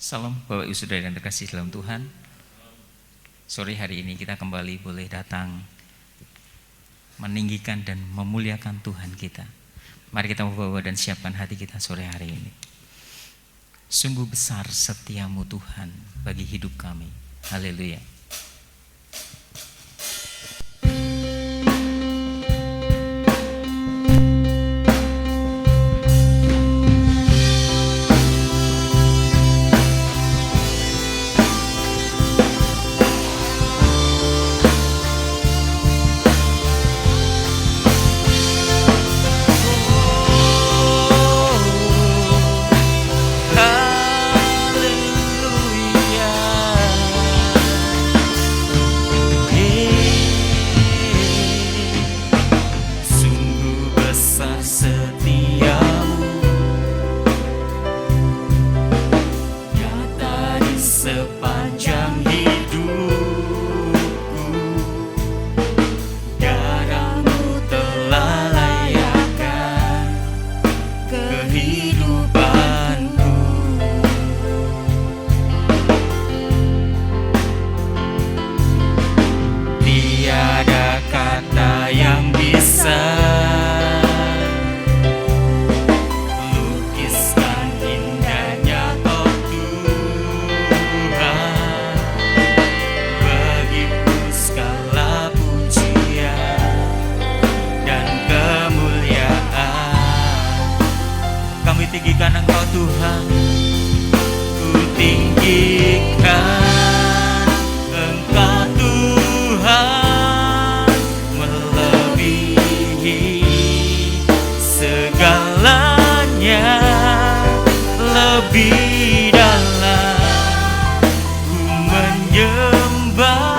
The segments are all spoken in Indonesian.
Salam Bapak Ibu Saudara yang terkasih dalam Tuhan. Sore hari ini kita kembali boleh datang meninggikan dan memuliakan Tuhan kita. Mari kita membawa dan siapkan hati kita sore hari ini. Sungguh besar setiamu Tuhan bagi hidup kami. Haleluya. Tinggikan Engkau Tuhan, ku tinggikan Engkau Tuhan, melebihi segalanya, lebih dalam ku menyembah.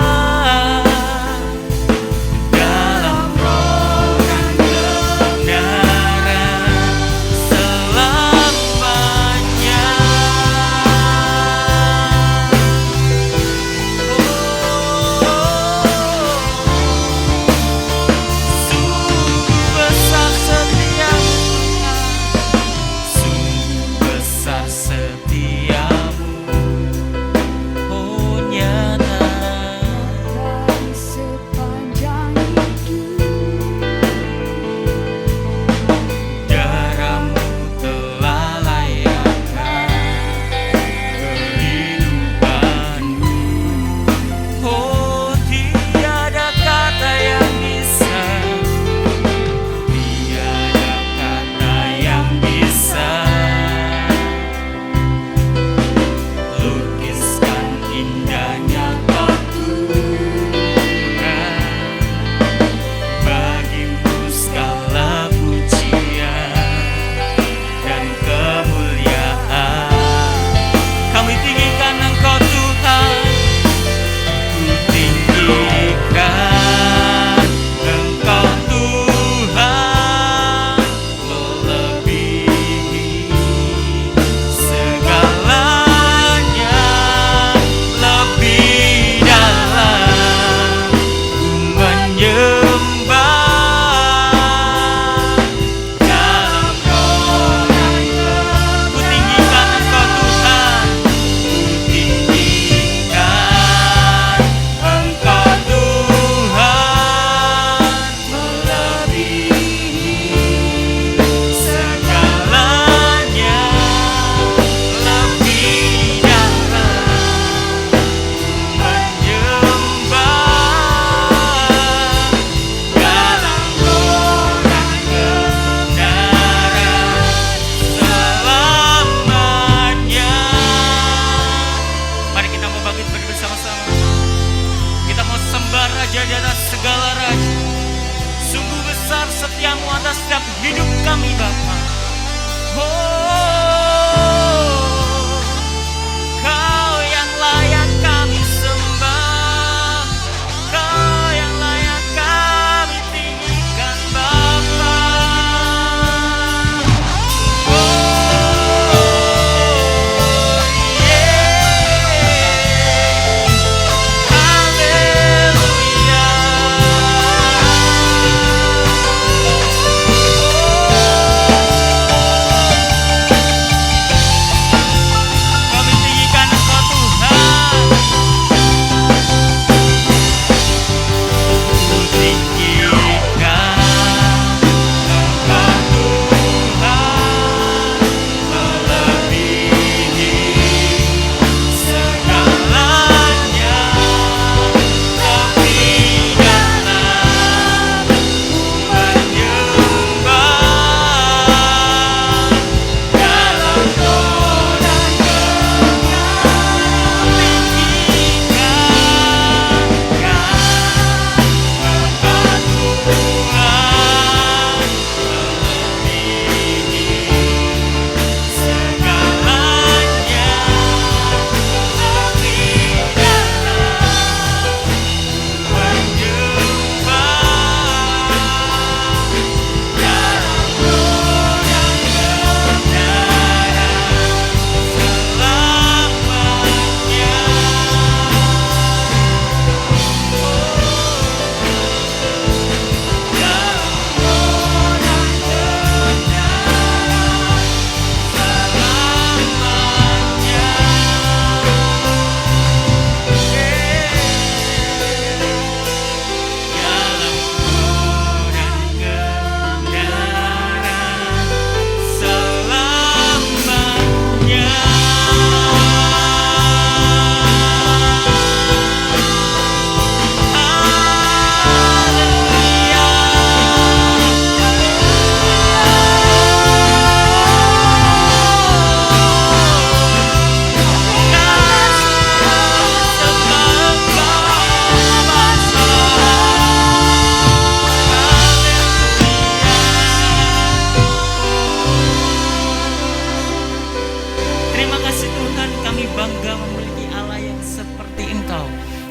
bangga memiliki Allah yang seperti Engkau.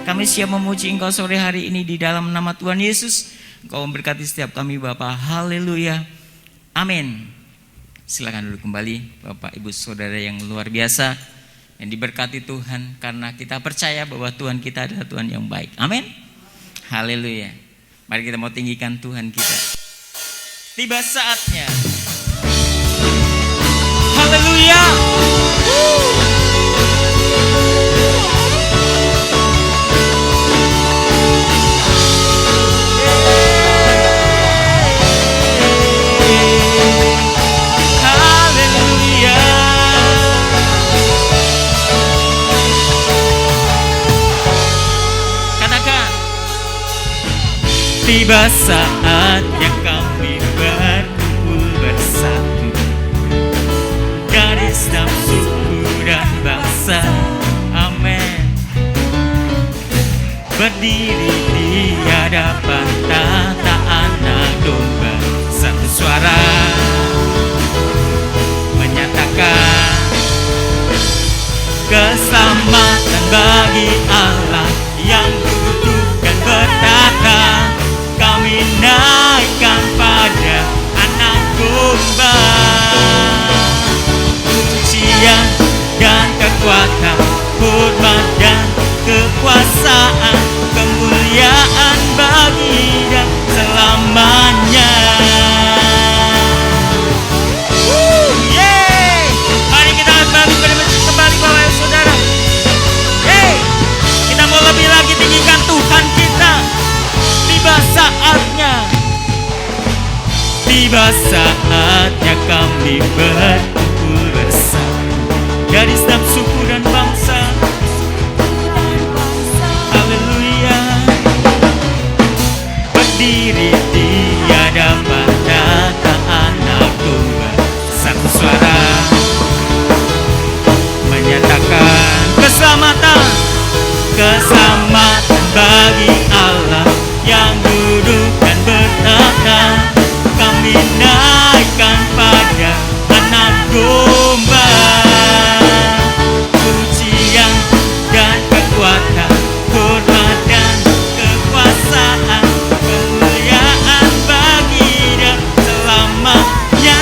Kami siap memuji Engkau sore hari ini di dalam nama Tuhan Yesus. Engkau memberkati setiap kami Bapa. Haleluya. Amin. Silakan duduk kembali Bapak Ibu Saudara yang luar biasa, yang diberkati Tuhan, karena kita percaya bahwa Tuhan kita adalah Tuhan yang baik. Amin. Haleluya. Mari kita mau tinggikan Tuhan kita. Tiba saatnya. Haleluya. Tiba saatnya kami berkumpul bersatu, dari setiap suku dan bangsa. Amin. Berdiri di hadapan tahta Anak Domba, satu suara menyatakan keselamatan bagi Allah yang duduk dan bertata. Kami naikkan pada Anak Domba, pujian dan kekuatan, hormat dan kekuasaan, kemuliaan bagi Dia selamanya. Mari kita bagi kembali Bapak Saudara. Kita mau lebih lagi tinggikan Tuhan kita. Tiba saatnya kami berkumpul bersama, dari setiap suku dan bangsa. Haleluya. Berdiri di hadapan tahta Anak Domba, satu suara menyatakan keselamatan, keselamatan bagi Allah yang duduk dan bertata. Kami naikkan pada Anak Domba, pujian dan kekuatan, hormat dan kekuasaan, kemuliaan bagi Dia selamanya.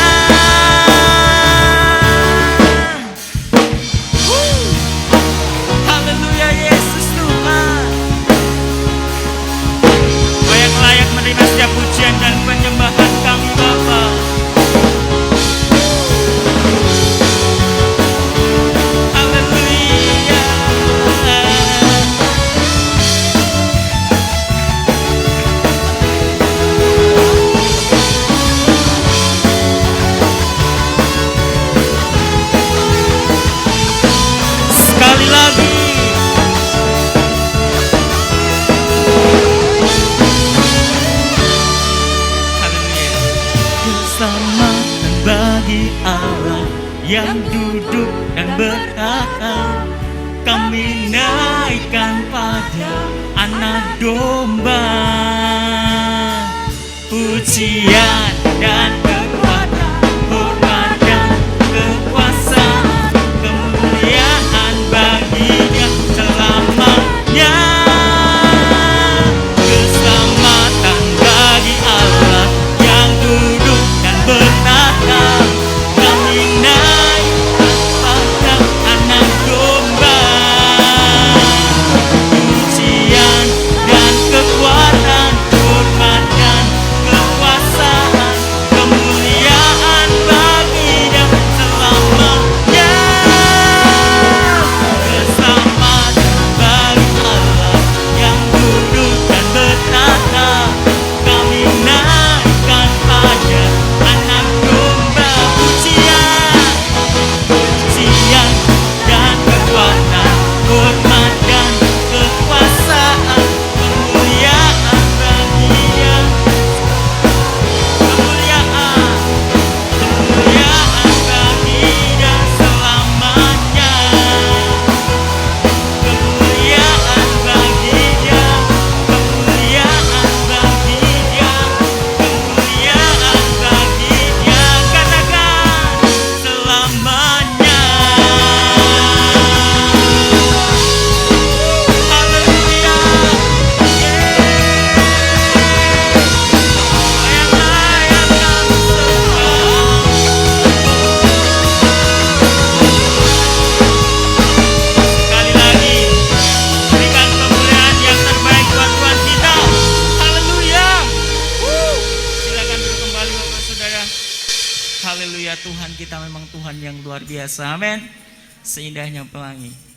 Haleluya, Yesus Tuhan. Kau yang layak menerima setiap pujian dan penyembahan kami Bapa. Haleluya. Sekali lagi. Keselamatan bagi Allah yang duduk dan bertata. Kami naikkan pada Anak Domba, pujian dan kekuatan, hormat dan kekuasaan, kemuliaan bagi Dia selamanya. Keselamatan bagi Allah yang duduk dan bertata. Kami naikkan pada Anak Domba, pujian dan kekuatan, hormat dan kekuasaan, Tuhan yang luar biasa. Amin. Seindahnya pelangi.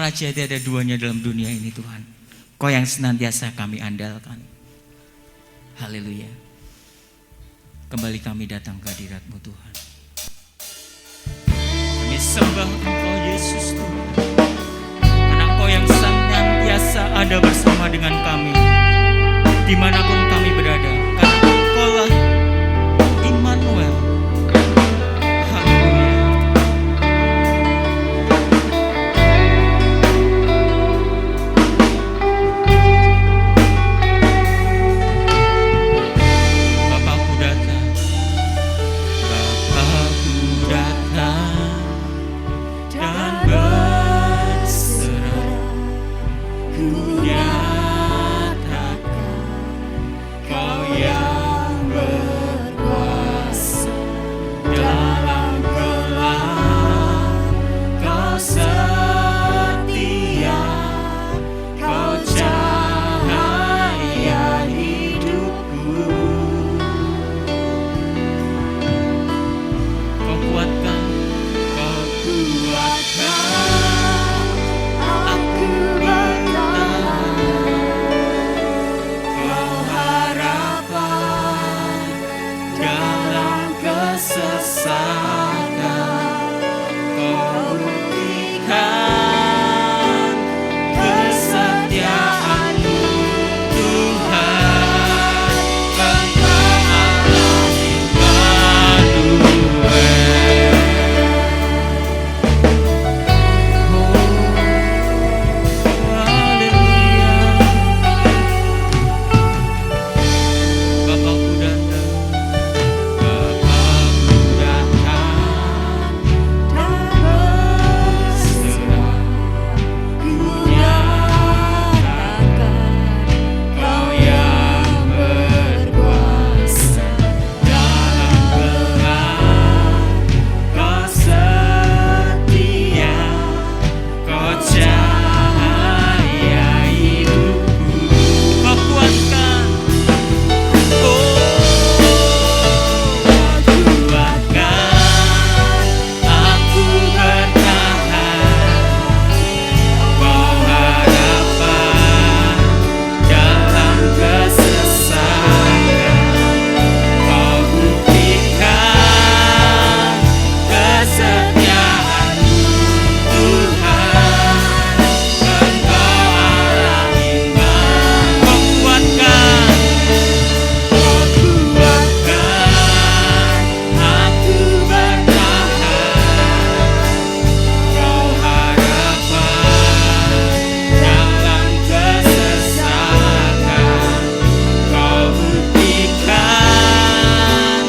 Raja tiada duanya dalam dunia ini Tuhan. Kau yang senantiasa kami andalkan. Haleluya. Kembali kami datang ke hadirat-Mu Tuhan. Kami sembah Engkau Yesus Tuhan. Karena Engkau yang senantiasa ada bersama dengan kami. dimanapun kami berada, karena Engkaulah Immanuel. Haleluya. Bapakku datang, Bapakku datang dan berserah, ku nyatakan Kau yang berkuasa dalam gelap, Kau setia, Kau cahaya hidupku. Kau kuatkan aku bertahan. Kau harapan dalam kesesakan, Kau buktikan kesetiaan-Mu, Tuhan. Engkau Allah Immanuel. Haleluya. Bapakku datang, Bapakku datang dan berserah, ku nyatakan Kau yang berkuasa dalam gelap, Kau setia, Kau cahaya hidupku. Kau kuatkan, aku bertahan. Kau harapan dalam kesesakan, Kau buktikan kesetiaan-Mu, Tuhan. Engkau Allah Immanuel. Kau kuatkan, aku bertahan. Kau harapan dalam kesesakan, Kau buktikan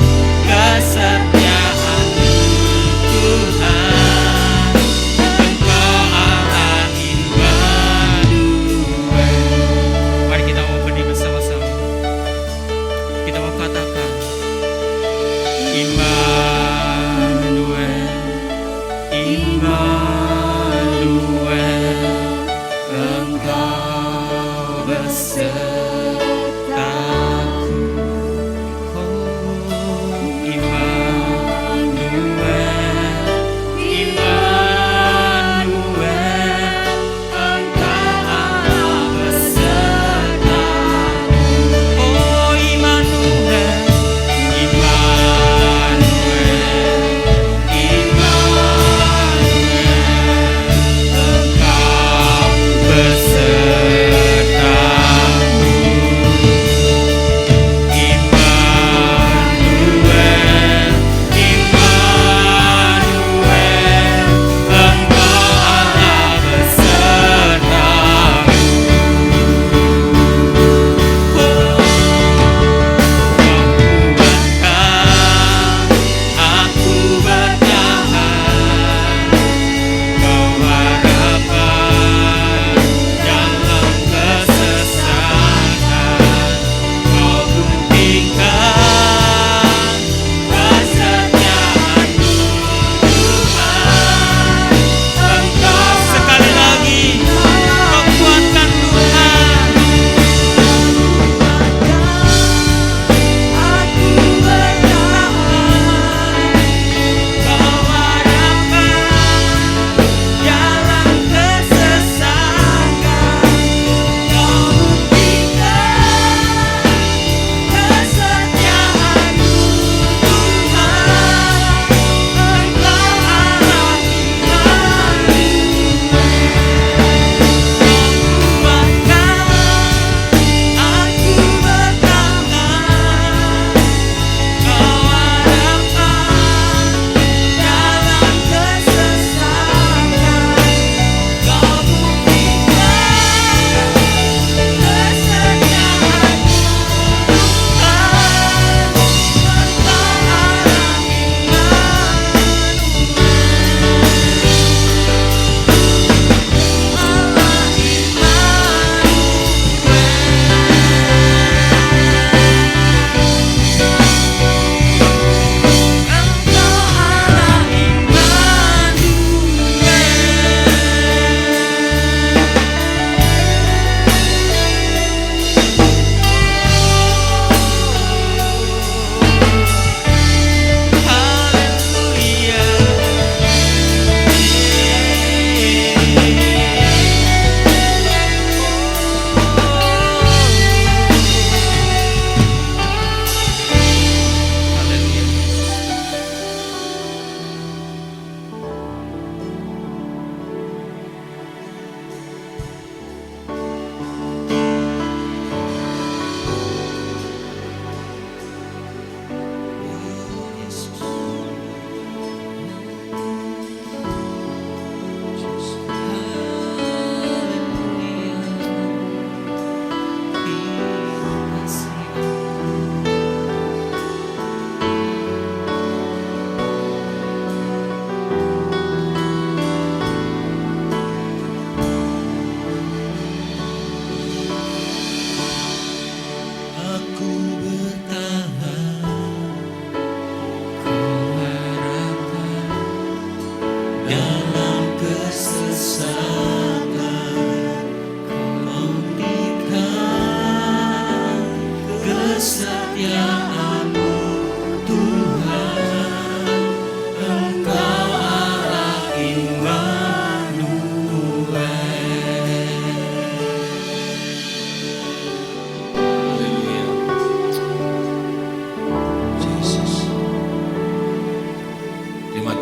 kesetiaan-Mu, Tuhan. Engkau Allah Immanuel. Mari kita mau berdiri bersama-sama. Kita mau katakan, Immanuel, Immanuel, Engkau besertaku. Oh, Immanuel, Immanuel, Engkau Allah besertaku. Oh, Immanuel, Immanuel,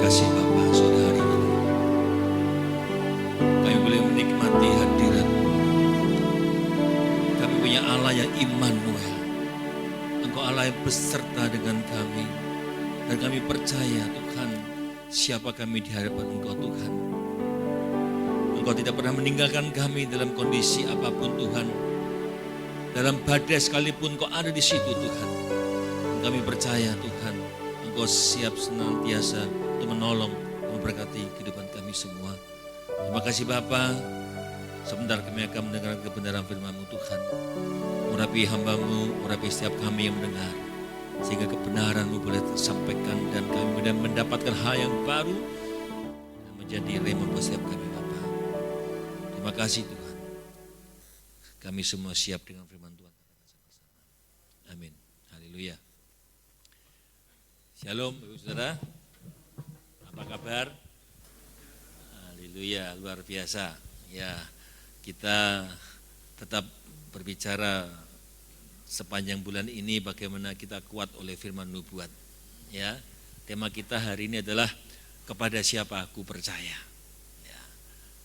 kasih Bapa, sore hari ini kami boleh menikmati hadirat-Mu. Kami punya Allah yang Immanuel. Engkau Allah yang beserta dengan kami. Dan kami percaya Tuhan, siapa kami di hadapan Engkau Tuhan. Engkau tidak pernah meninggalkan kami dalam kondisi apapun Tuhan. Dalam badai sekalipun Engkau ada di situ Tuhan. Dan kami percaya Tuhan, Engkau siap senantiasa untuk menolong dan memberkati kehidupan kami semua. Terima kasih Bapa. Sebentar kami akan mendengar kebenaran firman-Mu Tuhan. Urapi hamba-Mu, urapi setiap kami yang mendengar. Sehingga kebenaran-Mu boleh tersampaikan dan kami boleh mendapatkan hal yang baru dan menjadi rema buat setiap kami Bapa. Terima kasih Tuhan. Kami semua siap dengan firman Tuhan. Amin. Haleluya. Shalom Ibu Saudara. Apa kabar? Haleluya, luar biasa. Ya, kita tetap berbicara sepanjang bulan ini bagaimana kita kuat oleh firman nubuat. Ya, tema kita hari ini adalah kepada siapa aku percaya. Ya,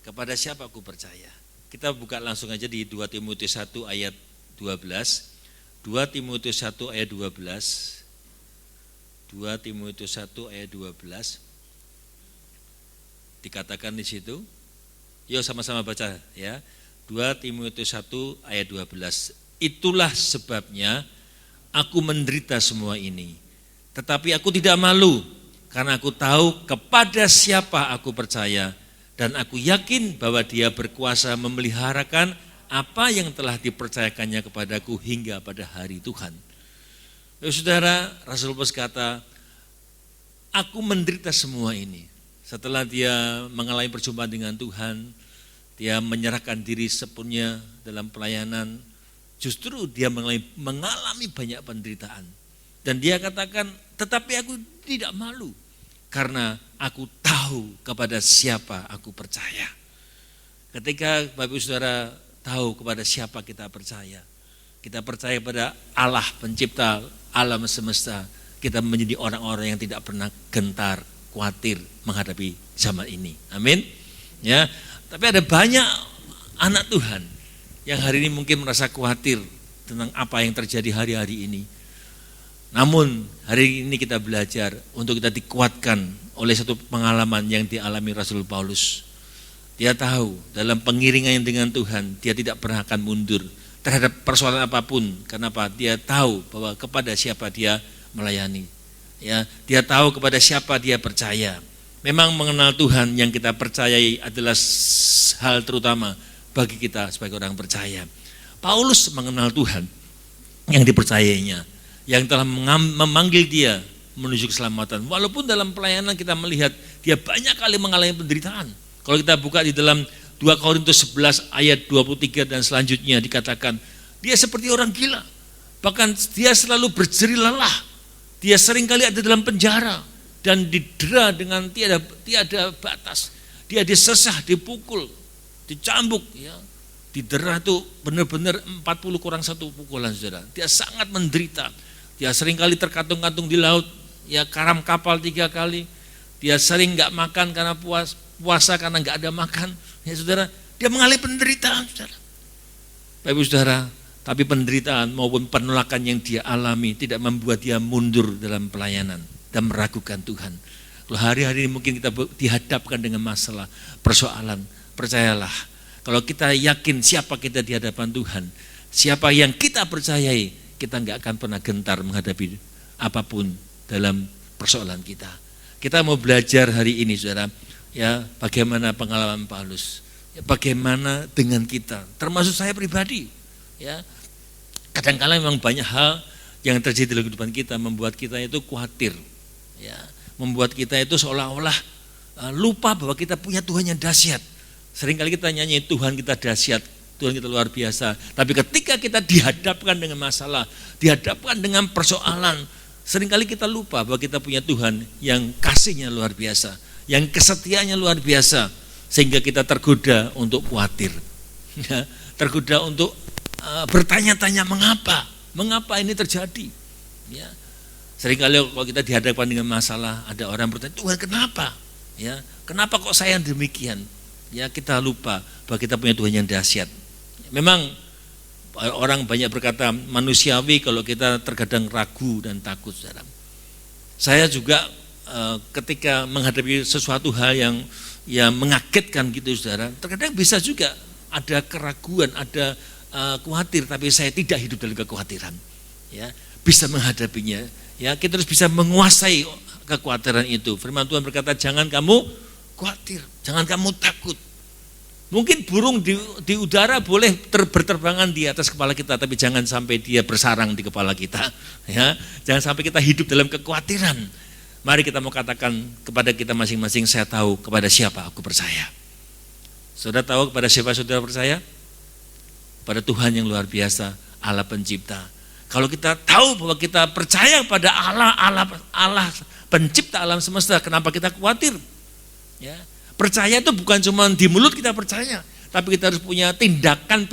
kepada siapa aku percaya. Kita buka langsung aja di 2 Timotius 1 ayat 12. 2 Timotius 1 ayat 12. 2 Timotius 1 ayat 12. Dikatakan di situ. Yuk sama-sama baca ya. 2 Timotius 1 ayat 12. Itulah sebabnya aku menderita semua ini. Tetapi aku tidak malu karena aku tahu kepada siapa aku percaya dan aku yakin bahwa Dia berkuasa memeliharakan apa yang telah dipercayakannya kepadaku hingga pada hari Tuhan. Saudara, Rasul Paulus kata, aku menderita semua ini. Setelah dia mengalami perjumpaan dengan Tuhan, dia menyerahkan diri sepenuhnya dalam pelayanan, justru dia mengalami banyak penderitaan. Dan dia katakan, tetapi aku tidak malu, karena aku tahu kepada siapa aku percaya. Ketika Bapak Ibu Saudara tahu kepada siapa kita percaya pada Allah pencipta alam semesta, kita menjadi orang-orang yang tidak pernah gentar, khawatir menghadapi zaman ini. Amin. Ya, tapi ada banyak anak Tuhan yang hari ini mungkin merasa khawatir tentang apa yang terjadi hari-hari ini. Namun hari ini kita belajar untuk kita dikuatkan oleh satu pengalaman yang dialami Rasul Paulus. Dia tahu dalam pengiringan dengan Tuhan, dia tidak pernah akan mundur terhadap persoalan apapun. Kenapa? Dia tahu bahwa kepada siapa dia melayani. Ya, dia tahu kepada siapa dia percaya. Memang mengenal Tuhan yang kita percayai adalah hal terutama bagi kita sebagai orang percaya. Paulus mengenal Tuhan yang dipercayainya, yang telah memanggil dia menuju keselamatan. Walaupun dalam pelayanan kita melihat dia banyak kali mengalami penderitaan. Kalau kita buka di dalam 2 Korintus 11 ayat 23 dan selanjutnya dikatakan, dia seperti orang gila. Bahkan dia selalu berjerih lelah. Dia seringkali ada dalam penjara dan didera dengan tiada batas. Dia disesah, dipukul, dicambuk, ya. Didera itu benar-benar 40 kurang 1 pukulan, saudara. Dia sangat menderita. Dia seringkali terkatung-katung di laut, ya, karam kapal 3 kali. Dia sering nggak makan karena puasa karena nggak ada makan, ya saudara. Dia mengalami penderitaan, saudara. Bapak Ibu Saudara, tapi penderitaan maupun penolakan yang dia alami tidak membuat dia mundur dalam pelayanan dan meragukan Tuhan. Kalau hari-hari ini mungkin kita dihadapkan dengan masalah, persoalan, percayalah, kalau kita yakin siapa kita di hadapan Tuhan, siapa yang kita percayai, kita nggak akan pernah gentar menghadapi apapun dalam persoalan kita. Kita mau belajar hari ini, saudara, ya, bagaimana pengalaman Paulus, ya, bagaimana dengan kita, termasuk saya pribadi, ya. Kadang-kadang memang banyak hal yang terjadi dalam kehidupan kita membuat kita itu khawatir, ya, membuat kita itu seolah-olah lupa bahwa kita punya Tuhan yang dahsyat. Seringkali kita nyanyi Tuhan kita dahsyat, Tuhan kita luar biasa. Tapi ketika kita dihadapkan dengan masalah, dihadapkan dengan persoalan, seringkali kita lupa bahwa kita punya Tuhan yang kasihnya luar biasa, yang kesetiaannya luar biasa, sehingga kita tergoda untuk khawatir, ya, tergoda untuk bertanya-tanya mengapa ini terjadi, ya. Seringkali kalau kita dihadapkan dengan masalah, ada orang bertanya, Tuhan kenapa? Ya, kenapa kok saya yang demikian? Ya, kita lupa bahwa kita punya Tuhan yang dahsyat. Memang orang banyak berkata manusiawi kalau kita terkadang ragu dan takut, saudara. Saya juga ketika menghadapi sesuatu hal yang mengagetkan gitu, saudara, terkadang bisa juga ada keraguan, ada khawatir, tapi saya tidak hidup dalam kekhawatiran. Ya, bisa menghadapinya. Ya, kita harus bisa menguasai kekhawatiran itu. Firman Tuhan berkata, jangan kamu khawatir, jangan kamu takut. Mungkin burung di udara boleh berterbangan di atas kepala kita, tapi jangan sampai dia bersarang di kepala kita. Ya, jangan sampai kita hidup dalam kekhawatiran. Mari kita mau katakan kepada kita masing-masing, saya tahu kepada siapa aku percaya. Saudara tahu kepada siapa saudara percaya? Pada Tuhan yang luar biasa, Allah pencipta. Kalau kita tahu bahwa kita percaya pada Allah pencipta alam semesta, kenapa kita khawatir? Ya, percaya itu bukan cuma di mulut kita percaya, tapi kita harus punya tindakan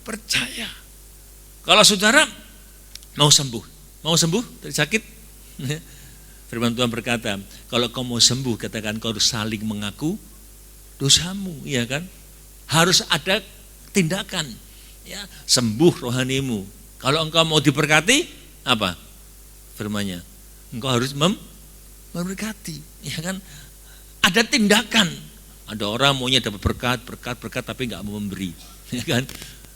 percaya. Kalau saudara mau sembuh dari sakit, firman Tuhan berkata, kalau kau mau sembuh, katakan kau harus saling mengaku dosamu, ya kan? Harus ada tindakan, ya, sembuh rohanimu. Kalau engkau mau diberkati, apa firman-Nya? Engkau harus memberkati, ya kan? Ada tindakan. Ada orang maunya dapat berkat, tapi nggak mau memberi, ya kan?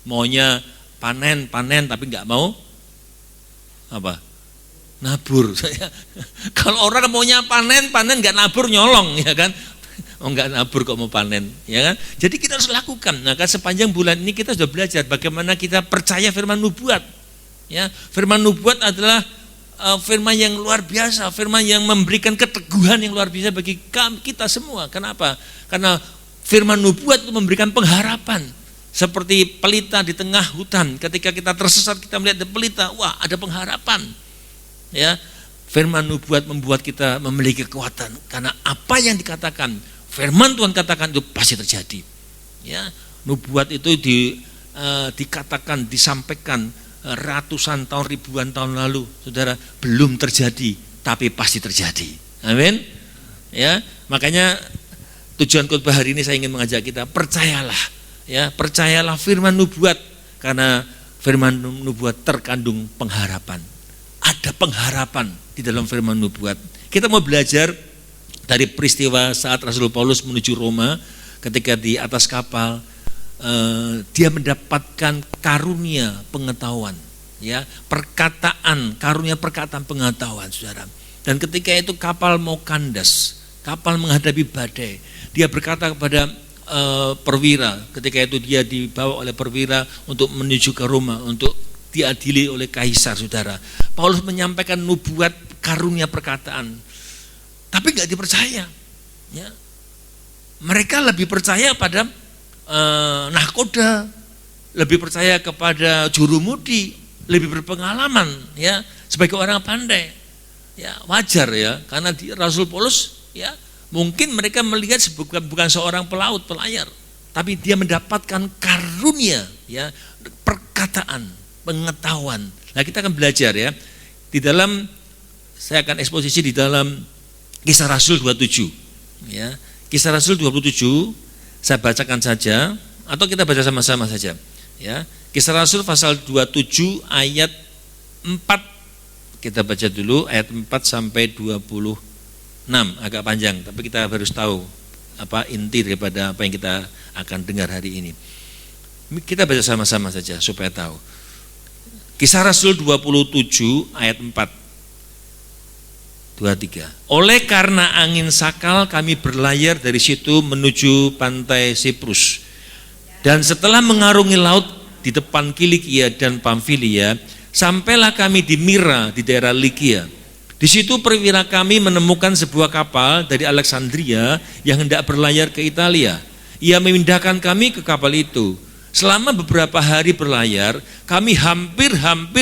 Maunya panen, tapi nggak mau apa? Nabur. Kalau orang maunya panen nggak nabur, nyolong, ya kan? Oh, nggak nabur kok mau panen, ya kan? Jadi kita harus lakukan. Nah, kan sepanjang bulan ini kita sudah belajar bagaimana kita percaya firman nubuat. Ya, firman nubuat adalah firman yang luar biasa, firman yang memberikan keteguhan yang luar biasa bagi kita semua. Kenapa? Karena firman nubuat itu memberikan pengharapan. Seperti pelita di tengah hutan, ketika kita tersesat kita melihat pelita, wah ada pengharapan. Ya, firman nubuat membuat kita memiliki kekuatan karena apa yang dikatakan, firman Tuhan katakan itu pasti terjadi. Ya, nubuat itu dikatakan, disampaikan ratusan tahun, ribuan tahun lalu, saudara, belum terjadi, tapi pasti terjadi. Amin. Ya, makanya tujuan khotbah hari ini saya ingin mengajak kita, percayalah, ya, percayalah firman nubuat, karena firman nubuat terkandung pengharapan. Ada pengharapan di dalam firman nubuat. Kita mau belajar dari peristiwa saat Rasul Paulus menuju Roma, ketika di atas kapal dia mendapatkan karunia pengetahuan, ya, karunia perkataan pengetahuan, saudara. Dan ketika itu kapal mau kandas, kapal menghadapi badai, dia berkata kepada perwira, ketika itu dia dibawa oleh perwira untuk menuju ke Roma untuk diadili oleh kaisar, saudara. Paulus menyampaikan nubuat karunia perkataan, tapi nggak dipercaya. Ya. Mereka lebih percaya pada nahkoda, lebih percaya kepada jurumudi, lebih berpengalaman, ya, sebagai orang pandai. Ya, wajar, ya, karena Rasul Paulus, ya, mungkin mereka melihat bukan seorang pelayar, tapi dia mendapatkan karunia, ya, perkataan, pengetahuan. Nah, kita akan belajar, ya, di dalam, saya akan eksposisi di dalam Kisah Rasul 27, ya, Kisah Rasul 27. Saya bacakan saja, atau kita baca sama-sama saja. Ya, Kisah Rasul pasal 27 ayat 4. Kita baca dulu ayat 4 sampai 26. Agak panjang, tapi kita harus tahu apa inti daripada apa yang kita akan dengar hari ini. Kita baca sama-sama saja supaya tahu. Kisah Rasul 27 ayat 4. 23. Oleh karena angin sakal kami berlayar dari situ menuju pantai Siprus. Dan setelah mengarungi laut di depan Kilikia dan Pamfilia, sampailah kami di Mira di daerah Likia. Di situ perwira kami menemukan sebuah kapal dari Alexandria yang hendak berlayar ke Italia. Ia memindahkan kami ke kapal itu. Selama beberapa hari berlayar, kami hampir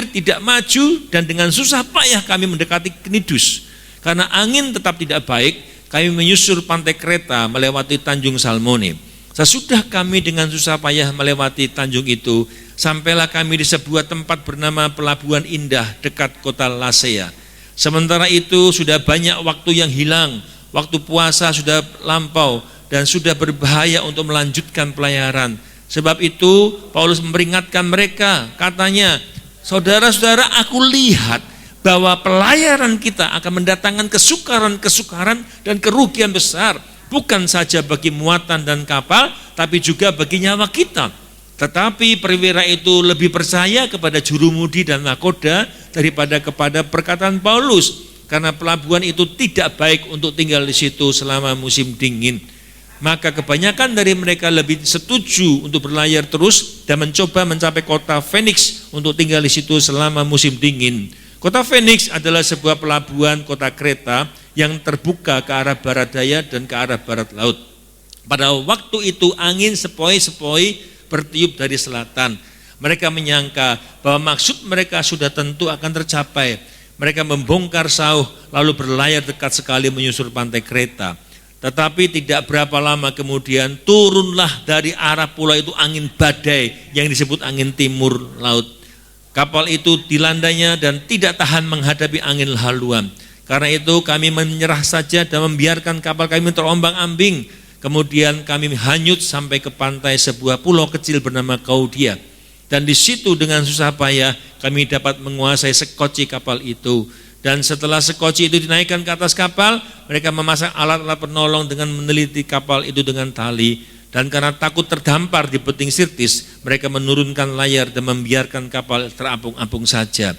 tidak maju dan dengan susah payah kami mendekati Knidus. Karena angin tetap tidak baik, kami menyusur pantai Kreta melewati Tanjung Salmone. Sesudah kami dengan susah payah melewati tanjung itu, sampailah kami di sebuah tempat bernama Pelabuhan Indah dekat kota Lasea. Sementara itu sudah banyak waktu yang hilang, waktu puasa sudah lampau dan sudah berbahaya untuk melanjutkan pelayaran. Sebab itu Paulus memperingatkan mereka, katanya, saudara-saudara, aku lihat bahwa pelayaran kita akan mendatangkan kesukaran-kesukaran dan kerugian besar, bukan saja bagi muatan dan kapal, tapi juga bagi nyawa kita. Tetapi perwira itu lebih percaya kepada jurumudi dan nakoda daripada kepada perkataan Paulus, karena pelabuhan itu tidak baik untuk tinggal di situ selama musim dingin. Maka kebanyakan dari mereka lebih setuju untuk berlayar terus dan mencoba mencapai kota Phoenix untuk tinggal di situ selama musim dingin. Kota Phoenix adalah sebuah pelabuhan kota Kreta yang terbuka ke arah barat daya dan ke arah barat laut. Pada waktu itu angin sepoi-sepoi bertiup dari selatan. Mereka menyangka bahwa maksud mereka sudah tentu akan tercapai. Mereka membongkar sauh lalu berlayar dekat sekali menyusur pantai Kreta. Tetapi tidak berapa lama kemudian turunlah dari arah pulau itu angin badai yang disebut angin timur laut. Kapal itu dilandanya dan tidak tahan menghadapi angin haluan. Karena itu kami menyerah saja dan membiarkan kapal kami terombang-ambing. Kemudian kami hanyut sampai ke pantai sebuah pulau kecil bernama Kaudia. Dan di situ dengan susah payah kami dapat menguasai sekoci kapal itu. Dan setelah sekoci itu dinaikkan ke atas kapal, mereka memasang alat-alat penolong dengan meneliti kapal itu dengan tali. Dan karena takut terdampar di beting Sirtis, mereka menurunkan layar dan membiarkan kapal terapung-apung saja.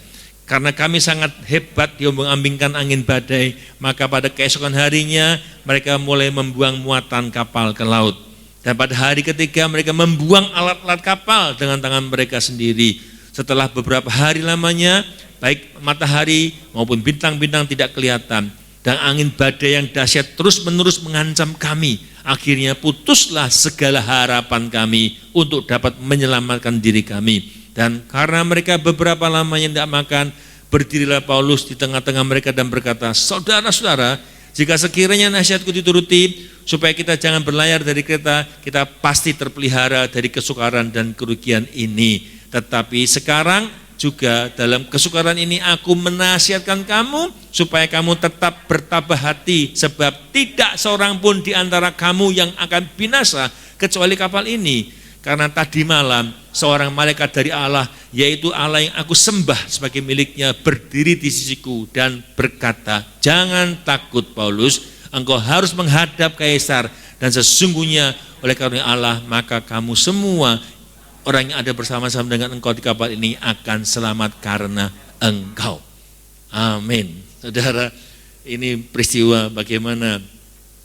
Karena kami sangat hebat diombang-ambingkan angin badai, maka pada keesokan harinya mereka mulai membuang muatan kapal ke laut. Dan pada hari ketiga mereka membuang alat-alat kapal dengan tangan mereka sendiri. Setelah beberapa hari lamanya, baik matahari maupun bintang-bintang tidak kelihatan. Dan angin badai yang dahsyat terus-menerus mengancam kami. Akhirnya putuslah segala harapan kami untuk dapat menyelamatkan diri kami. Dan karena mereka beberapa lamanya tidak makan, berdirilah Paulus di tengah-tengah mereka dan berkata, saudara-saudara, jika sekiranya nasihatku dituruti, supaya kita jangan berlayar dari Kreta, kita pasti terpelihara dari kesukaran dan kerugian ini. Tetapi sekarang juga dalam kesukaran ini aku menasihatkan kamu, supaya kamu tetap bertabah hati, sebab tidak seorang pun di antara kamu yang akan binasa, kecuali kapal ini. Karena tadi malam seorang malaikat dari Allah, yaitu Allah yang aku sembah sebagai miliknya, berdiri di sisiku dan berkata, jangan takut Paulus, engkau harus menghadap Kaisar, dan sesungguhnya oleh karunia Allah maka kamu semua orang yang ada bersama-sama dengan engkau di kapal ini akan selamat karena engkau. Amin. Saudara, ini peristiwa bagaimana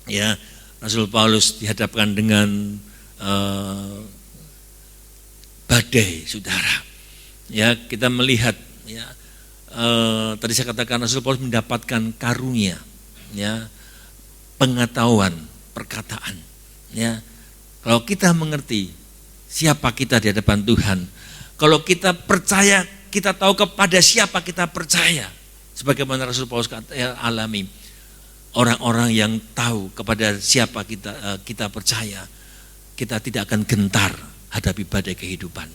ya Rasul Paulus dihadapkan dengan badai, saudara. Ya, kita melihat ya, tadi saya katakan Rasul Paulus mendapatkan karunia, ya, pengetahuan, perkataan. Ya, kalau kita mengerti siapa kita di hadapan Tuhan, kalau kita percaya, kita tahu kepada siapa kita percaya. Sebagaimana Rasul Paulus alami, orang-orang yang tahu kepada siapa kita percaya, kita tidak akan gentar hadapi badai kehidupan.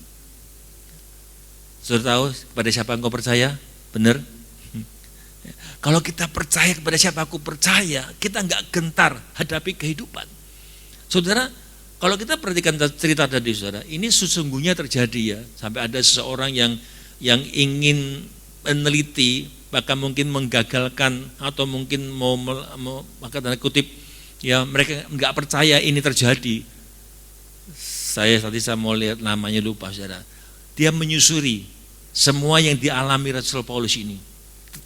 Sudah tahu kepada siapa engkau percaya? Benar? Kalau kita percaya kepada siapa aku percaya, kita enggak gentar hadapi kehidupan. Saudara, kalau kita perhatikan cerita tadi, saudara, ini sesungguhnya terjadi ya. Sampai ada seseorang yang ingin meneliti, bahkan mungkin menggagalkan atau mungkin mau maka tanda kutip ya, mereka enggak percaya ini terjadi. Saya mau lihat namanya lupa, saudara. Dia menyusuri semua yang dialami Rasul Paulus ini.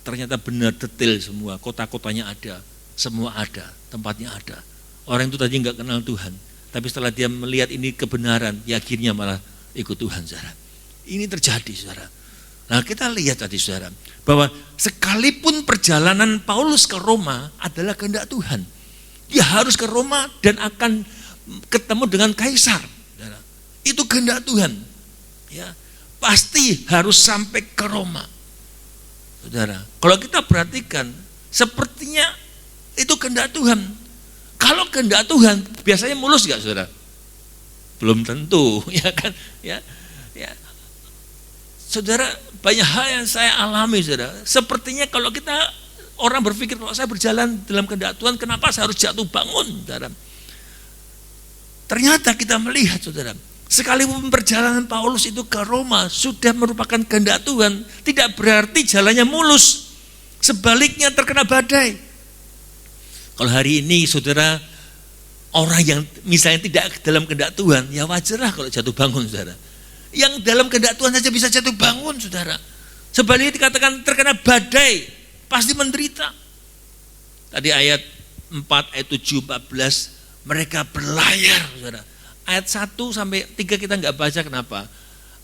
Ternyata benar detail semua, kota-kotanya ada, semua ada, tempatnya ada. Orang itu tadi enggak kenal Tuhan, tapi setelah dia melihat ini kebenaran, ya akhirnya malah ikut Tuhan, saudara. Ini terjadi, saudara. Nah, kita lihat tadi, saudara, bahwa sekalipun perjalanan Paulus ke Roma adalah kehendak Tuhan. Dia harus ke Roma dan akan ketemu dengan Kaisar. Itu kehendak Tuhan. Ya, pasti harus sampai ke Roma. Saudara, kalau kita perhatikan, sepertinya itu kehendak Tuhan. Kalau kehendak Tuhan, biasanya mulus enggak, saudara? Belum tentu, ya kan? Ya. Saudara, banyak hal yang saya alami, saudara. Sepertinya kalau kita, orang berpikir kalau saya berjalan dalam kehendak Tuhan, kenapa saya harus jatuh bangun, saudara? Ternyata kita melihat, saudara, sekalipun perjalanan Paulus itu ke Roma sudah merupakan kehendak Tuhan, tidak berarti jalannya mulus. Sebaliknya terkena badai. Kalau hari ini, saudara, orang yang misalnya tidak dalam kehendak Tuhan, ya wajarlah kalau jatuh bangun, saudara. Yang dalam kehendak Tuhan saja bisa jatuh bangun, saudara. Sebaliknya dikatakan terkena badai, pasti menderita. Tadi ayat 4, ayat 7, 14, mereka berlayar, saudara. Ayat 1 sampai 3 kita nggak baca, kenapa?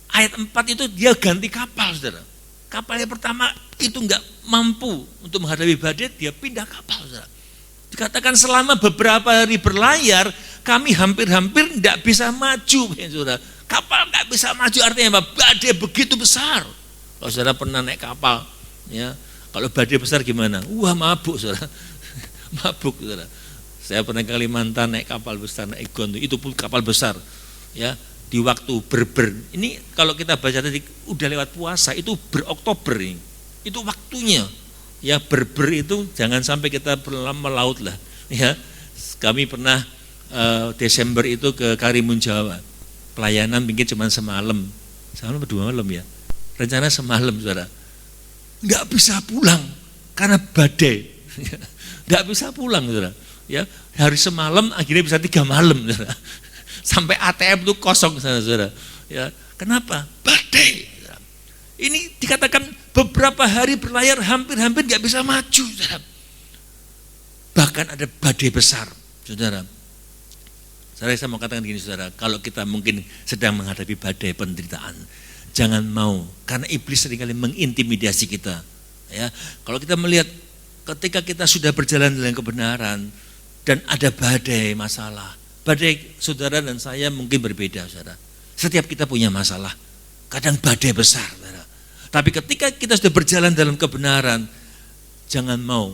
Ayat 4 itu dia ganti kapal, saudara. Kapal yang pertama itu nggak mampu untuk menghadapi badai, dia pindah kapal, saudara. Dikatakan selama beberapa hari berlayar, kami hampir-hampir tidak bisa maju, saudara. Kapal nggak bisa maju, artinya apa? Badai begitu besar. Kalau saudara pernah naik kapal, ya, kalau badai besar gimana? Wah, mabuk, saudara. Mabuk, saudara. Saya pernah ke Kalimantan naik kapal besar, naik Gonto, itu pun kapal besar, ya. Di waktu berber, ini kalau kita baca tadi udah lewat puasa, itu beroktober ini, itu waktunya. Ya, berber itu jangan sampai kita melaut lah, ya. Kami pernah Desember itu ke Karimun Jawa, pelayanan mungkin cuma semalam atau 2 malam ya, rencana semalam, saudara. Nggak bisa pulang karena badai, nggak bisa pulang, saudara. Ya, hari semalam akhirnya bisa 3 malam, saudara. Sampai ATM itu kosong, saudara. Ya, kenapa? Badai. Saudara. Ini dikatakan beberapa hari berlayar hampir-hampir nggak bisa maju, saudara. Bahkan ada badai besar, saudara. Saya mau katakan gini, saudara, kalau kita mungkin sedang menghadapi badai penderitaan, jangan mau, karena iblis seringkali mengintimidasi kita. Ya, kalau kita melihat ketika kita sudah berjalan dalam kebenaran dan ada badai masalah, badai saudara dan saya mungkin berbeda, saudara. Setiap kita punya masalah, kadang badai besar, saudara. Tapi ketika kita sudah berjalan dalam kebenaran, jangan mau.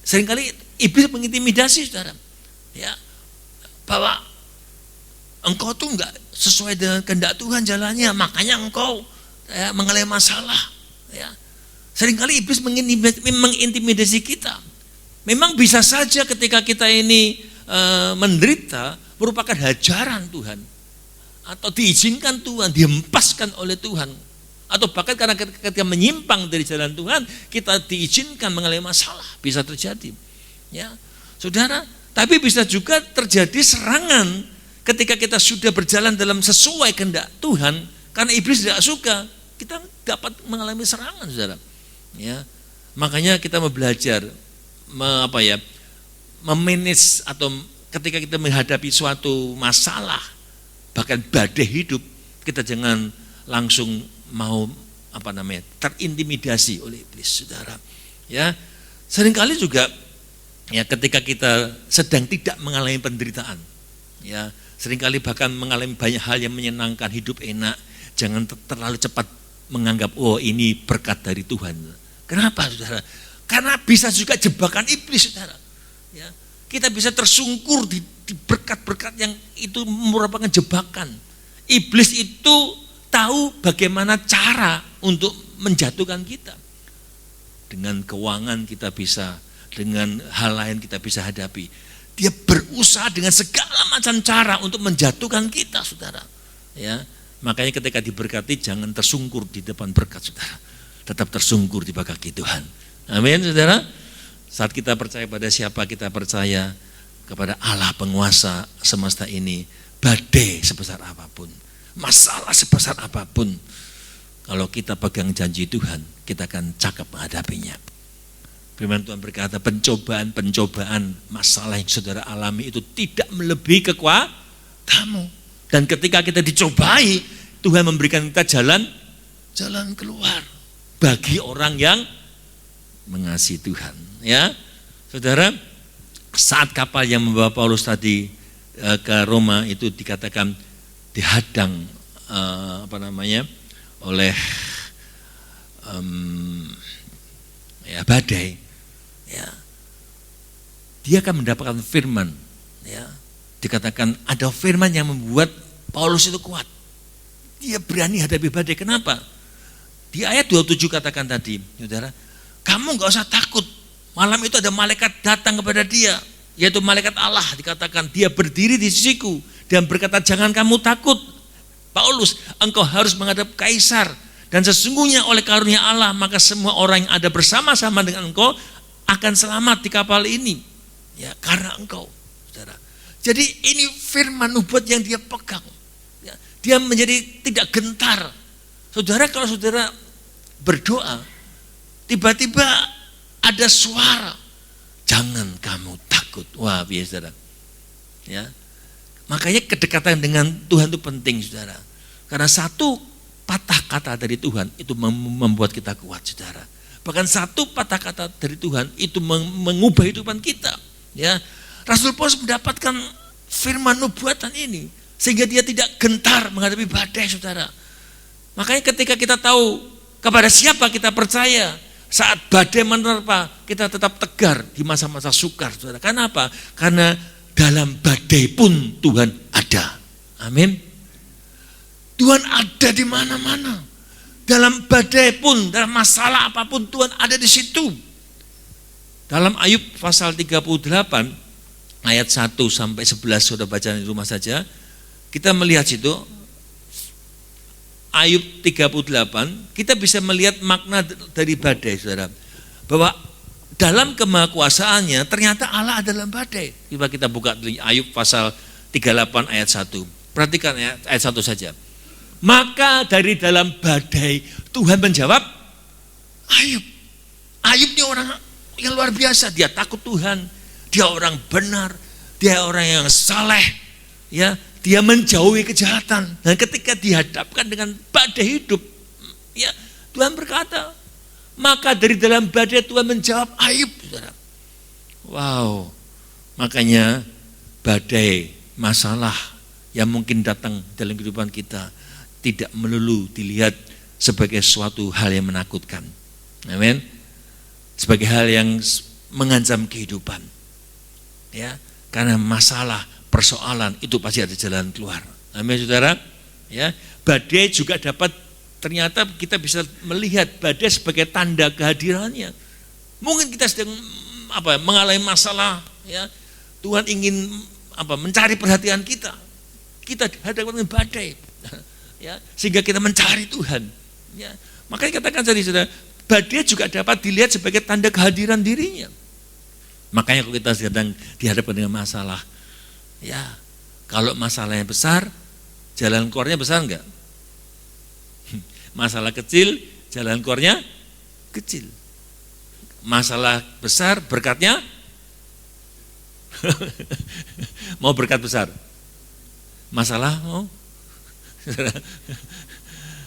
Seringkali iblis mengintimidasi, saudara. Ya, bahwa engkau tuh enggak sesuai dengan kehendak Tuhan jalannya, makanya engkau mengalami masalah. Ya. Seringkali iblis mengintimidasi kita. Memang bisa saja ketika kita ini menderita merupakan hajaran Tuhan, atau diizinkan Tuhan, dihempaskan oleh Tuhan, atau bahkan karena ketika menyimpang dari jalan Tuhan kita diizinkan mengalami masalah, bisa terjadi. Ya, saudara. Tapi bisa juga terjadi serangan ketika kita sudah berjalan dalam sesuai kehendak Tuhan, karena iblis tidak suka, kita dapat mengalami serangan, saudara. Ya, makanya kita mau belajar memanage, atau ketika kita menghadapi suatu masalah, bahkan badai hidup, kita jangan langsung mau terintimidasi oleh iblis, saudara. Ya, seringkali juga ya ketika kita sedang tidak mengalami penderitaan, ya, seringkali bahkan mengalami banyak hal yang menyenangkan, hidup enak, jangan terlalu cepat menganggap oh ini berkat dari Tuhan. Kenapa, saudara? Karena bisa juga jebakan iblis, saudara. Ya, kita bisa tersungkur di berkat-berkat yang itu merupakan jebakan. Iblis itu tahu bagaimana cara untuk menjatuhkan kita. Dengan keuangan kita bisa, dengan hal lain kita bisa hadapi. Dia berusaha dengan segala macam cara untuk menjatuhkan kita, saudara. Ya, makanya ketika diberkati jangan tersungkur di depan berkat, saudara. Tetap tersungkur di bawah kaki Tuhan. Amin, saudara. Saat kita percaya pada siapa kita percaya, kepada Allah penguasa semesta ini, badai sebesar apapun, masalah sebesar apapun, kalau kita pegang janji Tuhan, kita akan cakap menghadapinya. Firman Tuhan berkata, pencobaan, masalah yang saudara alami itu tidak melebihi kekuatanmu. Dan ketika kita dicobai, Tuhan memberikan kita jalan keluar bagi orang yang mengasihi Tuhan. Ya, saudara, saat kapal yang membawa Paulus tadi ke Roma itu dikatakan dihadang oleh badai. Ya, dia akan mendapatkan firman. Ya, dikatakan ada firman yang membuat Paulus itu kuat. Dia berani hadapi badai. Kenapa? Di ayat 27 katakan tadi, saudara, kamu nggak usah takut. Malam itu ada malaikat datang kepada dia, yaitu malaikat Allah. Dikatakan dia berdiri di sisiku dan berkata, jangan kamu takut, Paulus, engkau harus menghadap kaisar. Dan sesungguhnya oleh karunia Allah, maka semua orang yang ada bersama-sama dengan engkau akan selamat di kapal ini. Ya, karena engkau, saudara. Jadi ini firman nubuat yang dia pegang. Ya, dia menjadi tidak gentar. Saudara, kalau saudara berdoa, tiba-tiba ada suara, jangan kamu takut. Wah, biasa, saudara. Ya, makanya kedekatan dengan Tuhan itu penting, saudara. Karena satu patah kata dari Tuhan itu membuat kita kuat, saudara. Bahkan satu patah kata dari Tuhan itu mengubah kehidupan kita. Ya, Rasul Paulus mendapatkan firman nubuatan ini sehingga dia tidak gentar menghadapi badai, saudara. Makanya ketika kita tahu kepada siapa kita percaya, saat badai menerpa, kita tetap tegar di masa-masa sukar, saudara. Karena apa? Karena dalam badai pun Tuhan ada. Amin. Tuhan ada di mana-mana. Dalam badai pun, dalam masalah apapun Tuhan ada di situ. Dalam Ayub pasal 38 ayat 1 sampai 11, sudah baca di rumah saja. Kita melihat situ Ayub 38, kita bisa melihat makna dari badai, saudara. Bahwa dalam kemahakuasaannya ternyata Allah ada dalam badai. Coba kita buka di Ayub pasal 38 ayat 1. Perhatikan ayat 1 saja. Maka dari dalam badai Tuhan menjawab Ayub. Ayub ini orang yang luar biasa. Dia takut Tuhan, dia orang benar, dia orang yang saleh, ya, dia menjauhi kejahatan. Dan ketika dihadapkan dengan badai hidup, ya, Tuhan berkata, maka dari dalam badai Tuhan menjawab Ayub, saudara. Wow, makanya badai, masalah yang mungkin datang dalam kehidupan kita tidak melulu dilihat sebagai suatu hal yang menakutkan. Amin. Sebagai hal yang mengancam kehidupan. Ya, karena masalah, persoalan itu pasti ada jalan keluar. Amin, saudara. Ya, badai juga dapat, ternyata kita bisa melihat badai sebagai tanda kehadirannya. Mungkin kita sedang mengalami masalah, ya. Tuhan ingin mencari perhatian kita. Kita dihadapkan dengan badai. Ya, sehingga kita mencari Tuhan. Ya, makanya katakan tadi, saudara, badai juga dapat dilihat sebagai tanda kehadiran dirinya. Makanya kalau kita sedang dihadapkan dengan masalah, ya, kalau masalahnya besar, jalan keluarnya besar enggak? Masalah kecil, jalan keluarnya kecil. Masalah besar, berkatnya mau berkat besar. Masalah mau.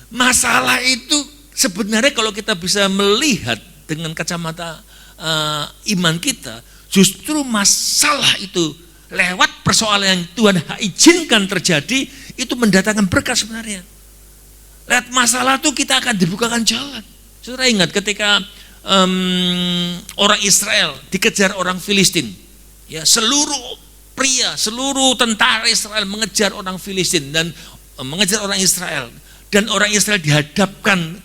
Masalah itu sebenarnya kalau kita bisa melihat dengan kacamata iman kita, justru masalah itu lewat persoalan yang Tuhan izinkan terjadi itu mendatangkan berkat sebenarnya. Lewat masalah itu kita akan dibukakan jalan. Saudara ingat ketika orang Israel dikejar orang Filistin, ya, seluruh pria, seluruh tentara Israel mengejar orang Filistin dan mengejar orang Israel, dan orang Israel dihadapkan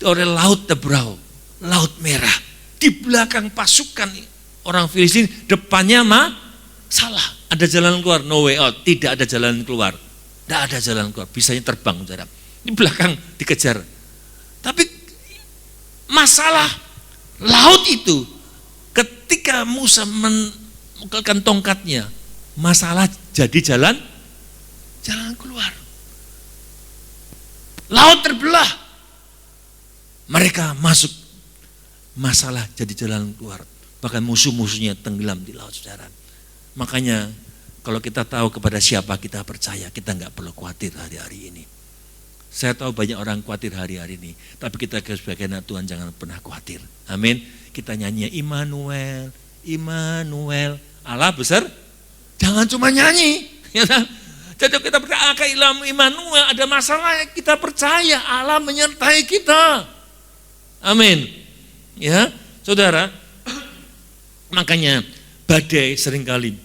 oleh Laut Tebrau, Laut Merah. Di belakang pasukan orang Filistin, depannya salah, ada jalan keluar, no way out, tidak ada jalan keluar, tidak ada jalan keluar, bisanya terbang, saudara. Di belakang dikejar. Tapi masalah laut itu, ketika Musa memukulkan tongkatnya, masalah jadi jalan keluar. Laut terbelah, mereka masuk, masalah jadi jalan keluar. Bahkan musuh-musuhnya tenggelam di laut, saudara. Makanya kalau kita tahu kepada siapa kita percaya, kita nggak perlu khawatir hari-hari ini. Saya tahu banyak orang khawatir hari-hari ini, tapi kita sebagai anak Tuhan jangan pernah khawatir. Amin. Kita nyanyi Immanuel, Immanuel, Allah besar. Jangan cuma nyanyi, ya kan? Jadi kita percaya Immanuel, ada masalah, kita percaya Allah menyertai kita. Amin. Ya, saudara. Makanya badai seringkali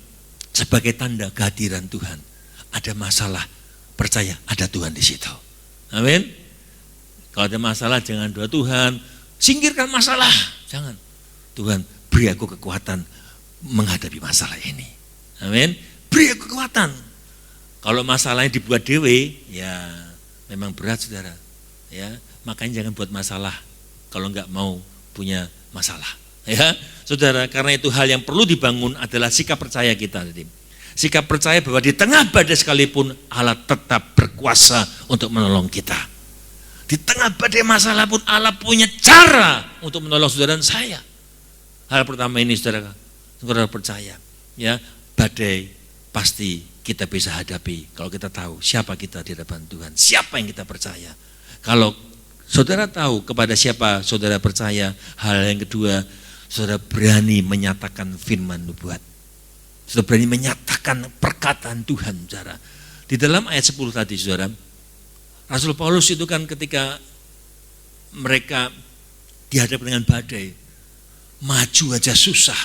sebagai tanda kehadiran Tuhan. Ada masalah, percaya ada Tuhan di situ. Amin. Kalau ada masalah jangan doa Tuhan, singkirkan masalah. Jangan. Tuhan, beri aku kekuatan menghadapi masalah ini. Amin. Beri aku kekuatan. Kalau masalahnya dibuat dewe, ya memang berat saudara. Ya, makanya jangan buat masalah kalau enggak mau punya masalah. Ya, saudara, karena itu hal yang perlu dibangun adalah sikap percaya kita. Sikap percaya bahwa di tengah badai sekalipun Allah tetap berkuasa untuk menolong kita. Di tengah badai masalah pun Allah punya cara untuk menolong saudara dan saya. Hal pertama ini saudara percaya, ya, badai pasti kita bisa hadapi kalau kita tahu siapa kita di hadapan Tuhan, siapa yang kita percaya. Kalau saudara tahu kepada siapa saudara percaya, hal yang kedua, saudara berani menyatakan firman nubuat. Saudara berani menyatakan perkataan Tuhan, saudara. Di dalam ayat 10 tadi, saudara, Rasul Paulus itu kan ketika mereka dihadapkan dengan badai, maju aja susah.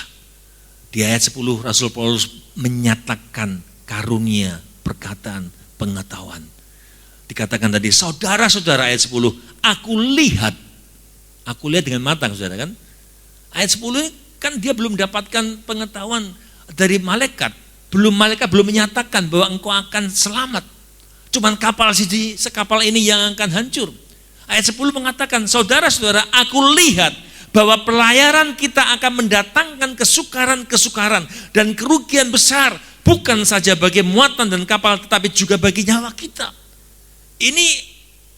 Di ayat 10 Rasul Paulus menyatakan karunia perkataan pengetahuan. Dikatakan tadi, saudara-saudara, ayat 10, aku lihat dengan mata, saudara kan. Ayat 10 kan dia belum mendapatkan pengetahuan dari malaikat. Malaikat belum menyatakan bahwa engkau akan selamat. Cuman kapal sekapal ini yang akan hancur. Ayat 10 mengatakan, saudara-saudara, aku lihat bahwa pelayaran kita akan mendatangkan kesukaran-kesukaran dan kerugian besar, bukan saja bagi muatan dan kapal, tetapi juga bagi nyawa kita. Ini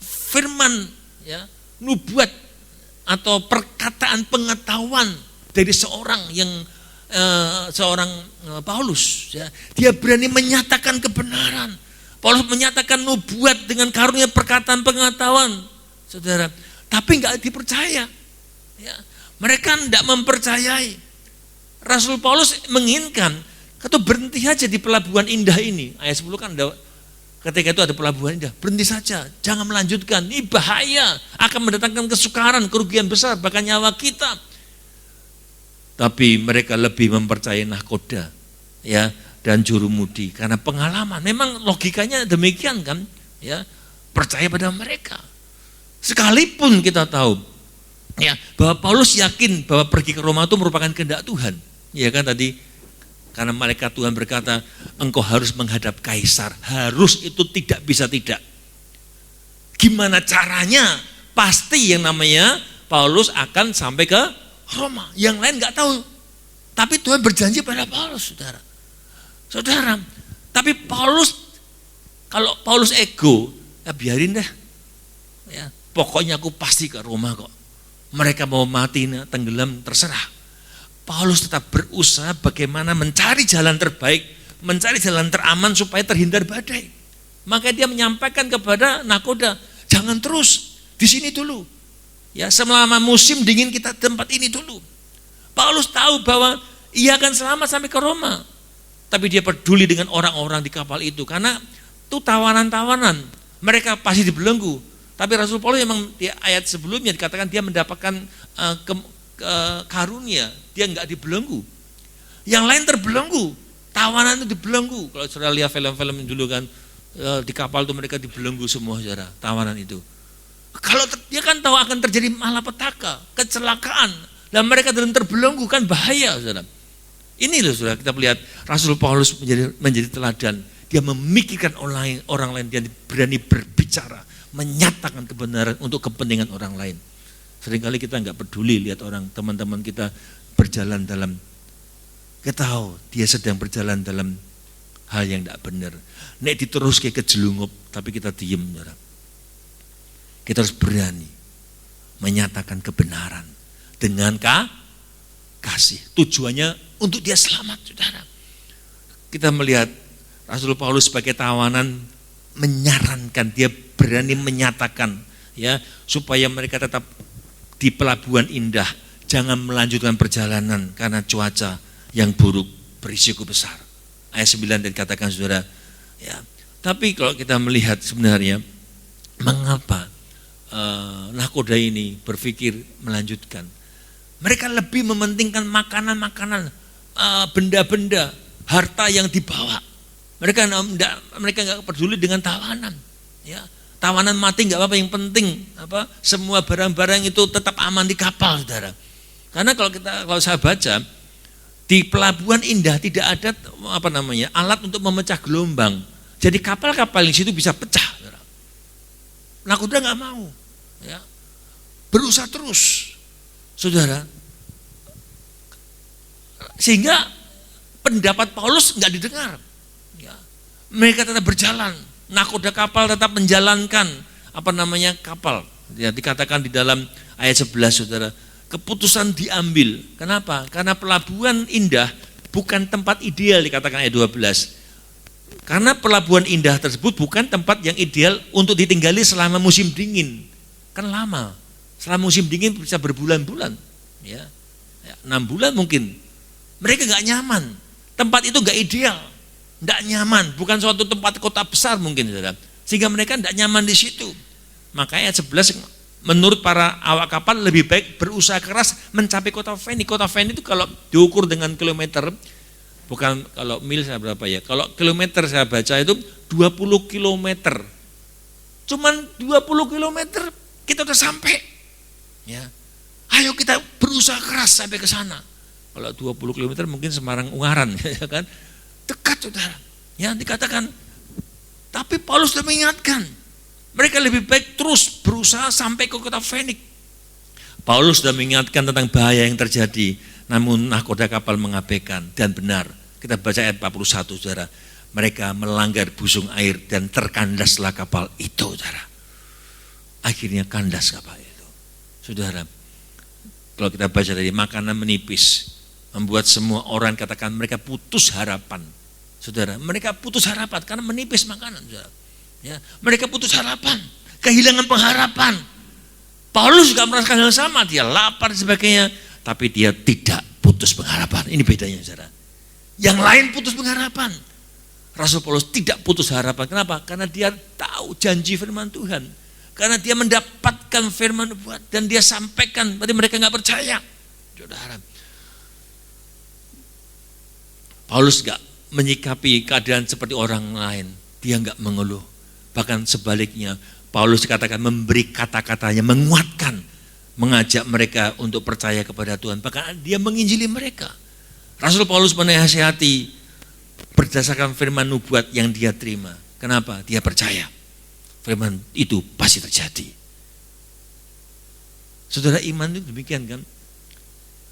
firman, ya, nubuat atau perkataan pengetahuan dari seorang Paulus. Ya. Dia berani menyatakan kebenaran. Paulus menyatakan nubuat dengan karunia perkataan pengetahuan, saudara. Tapi nggak dipercaya. Ya. Mereka tidak mempercayai. Rasul Paulus menginginkan, kata berhenti saja di pelabuhan indah ini. Ayat 10 kan ada, ketika itu ada pelabuhan indah, berhenti saja, jangan melanjutkan. Ini bahaya, akan mendatangkan kesukaran, kerugian besar, bahkan nyawa kita. Tapi mereka lebih mempercayai nahkoda, ya, dan jurumudi karena pengalaman. Memang logikanya demikian kan, ya, percaya pada mereka. Sekalipun kita tahu, ya, bahwa Paulus yakin bahwa pergi ke Roma itu merupakan kehendak Tuhan, ya kan tadi, karena malaikat Tuhan berkata, engkau harus menghadap kaisar. Harus itu tidak bisa tidak. Gimana caranya? Pasti yang namanya Paulus akan sampai ke Roma. Yang lain nggak tahu. Tapi Tuhan berjanji pada Paulus, saudara. Saudara, tapi Paulus, kalau Paulus ego, ya biarin deh. Ya, pokoknya aku pasti ke Roma kok. Mereka mau mati, tenggelam, terserah. Paulus tetap berusaha bagaimana mencari jalan terbaik, mencari jalan teraman supaya terhindar badai. Maka dia menyampaikan kepada nahkoda, jangan terus, di sini dulu. Ya, selama musim dingin kita tempat ini dulu. Paulus tahu bahwa ia akan selamat sampai ke Roma. Tapi dia peduli dengan orang-orang di kapal itu karena itu tawanan-tawanan. Mereka pasti dibelenggu. Tapi Rasul Paulus memang di ayat sebelumnya dikatakan dia mendapatkan karunia, dia enggak dibelenggu. Yang lain terbelenggu, tawanan itu dibelenggu. Kalau saudara lihat film-film dulu kan, di kapal itu mereka dibelenggu semua, saudara, tawanan itu. Kalau dia kan tahu akan terjadi malapetaka, kecelakaan, dan mereka dalam terbelenggu kan bahaya, saudara. Ini loh saudara, kita melihat Rasul Paulus menjadi teladan. Dia memikirkan orang lain, dia berani berbicara, menyatakan kebenaran untuk kepentingan orang lain. Seringkali kita nggak peduli lihat orang, teman-teman kita berjalan dalam, kita tahu dia sedang berjalan dalam hal yang tidak benar. Nek diterus kayak kejelungup, tapi kita diem, saudara. Kita harus berani menyatakan kebenaran dengan kasih. Tujuannya untuk dia selamat, saudara. Kita melihat Rasul Paulus sebagai tawanan menyarankan, dia berani menyatakan, ya, supaya mereka tetap di pelabuhan indah, jangan melanjutkan perjalanan karena cuaca yang buruk, berisiko besar. Ayat 9 dikatakan, saudara, ya. Tapi kalau kita melihat sebenarnya mengapa nahkoda ini berpikir melanjutkan. Mereka lebih mementingkan makanan-makanan, benda-benda, harta yang dibawa. Mereka nggak peduli dengan tawanan. Ya, tawanan mati nggak apa-apa, yang penting semua barang-barang itu tetap aman di kapal, saudara. Karena kalau saya baca di pelabuhan Indah tidak ada alat untuk memecah gelombang. Jadi kapal-kapal yang situ bisa pecah, saudara. Nakoda nggak mau, ya, berusaha terus, saudara. Sehingga pendapat Paulus nggak didengar. Ya. Mereka tetap berjalan, nakoda kapal tetap menjalankan kapal. Ya, dikatakan di dalam ayat 11, saudara, keputusan diambil. Kenapa? Karena pelabuhan Indah bukan tempat ideal, dikatakan ayat 12. Karena pelabuhan Indah tersebut bukan tempat yang ideal untuk ditinggali selama musim dingin. Kan lama. Selama musim dingin bisa berbulan-bulan. Ya. 6 bulan mungkin. Mereka nggak nyaman. Tempat itu nggak ideal, nggak nyaman. Bukan suatu tempat kota besar mungkin, saudara. Sehingga mereka nggak nyaman di situ. Makanya ayat 11, menurut para awak kapal lebih baik berusaha keras mencapai kota Feni. Kota Feni itu kalau diukur dengan kilometer, bukan kalau mil saya berapa ya. Kalau kilometer saya baca itu 20 kilometer. Cuman 20 kilometer kita udah sampai. Ya. Ayo kita berusaha keras sampai ke sana. Kalau 20 km mungkin Semarang Ungaran, ya kan? Dekat, saudara. Ya, dikatakan. Tapi Paulus sudah mengingatkan. Mereka lebih baik terus berusaha sampai ke kota Fenik. Paulus sudah mengingatkan tentang bahaya yang terjadi. Namun nahkoda kapal mengabaikan, dan benar. Kita baca ayat 41, saudara. Mereka melanggar busung air dan terkandaslah kapal itu, saudara. Akhirnya kandas kapal itu. Saudara, kalau kita baca dari makanan menipis, membuat semua orang katakan mereka putus harapan. Saudara, mereka putus harapan karena menipis makanan, saudara. Ya, mereka putus harapan, kehilangan pengharapan. Paulus juga merasakan hal sama, dia lapar dan sebagainya, tapi dia tidak putus pengharapan. Ini bedanya, saudara. Yang lain putus pengharapan. Rasul Paulus tidak putus harapan. Kenapa? Karena dia tahu janji firman Tuhan. Karena dia mendapatkan firman Tuhan dan dia sampaikan, berarti mereka nggak percaya. Saudara, Paulus nggak menyikapi keadaan seperti orang lain. Dia nggak mengeluh. Bahkan sebaliknya, Paulus dikatakan memberi kata-katanya, menguatkan, mengajak mereka untuk percaya kepada Tuhan. Bahkan dia menginjili mereka. Rasul Paulus menasihati berdasarkan firman nubuat yang dia terima. Kenapa? Dia percaya firman itu pasti terjadi. Saudara, iman itu demikian kan?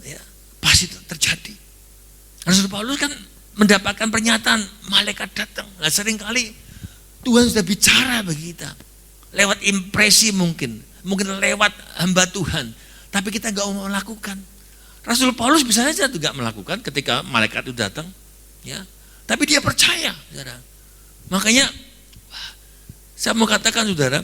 Ya, pasti terjadi. Rasul Paulus kan mendapatkan pernyataan malaikat datang. Nah, seringkali Tuhan sudah bicara bagi kita lewat impresi, mungkin lewat hamba Tuhan, tapi kita nggak mau melakukan. Rasul Paulus bisa saja juga melakukan ketika malaikat itu datang, ya. Tapi dia percaya, saudara. Makanya saya mau katakan, saudara,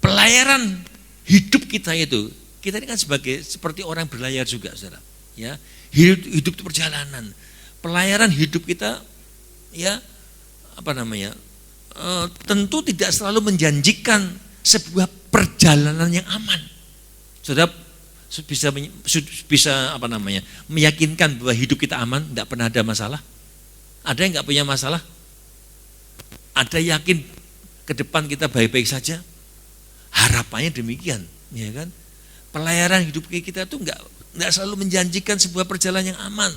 pelayaran hidup kita itu, kita ini kan seperti orang berlayar juga, saudara. Ya, hidup itu perjalanan. Pelayaran hidup kita, ya, tentu tidak selalu menjanjikan sebuah perjalanan yang aman. Saudara bisa meyakinkan bahwa hidup kita aman, tidak pernah ada masalah. Ada yang nggak punya masalah? Ada yakin ke depan kita baik-baik saja? Harapannya demikian, ya kan? Pelayaran hidup kita itu nggak selalu menjanjikan sebuah perjalanan yang aman.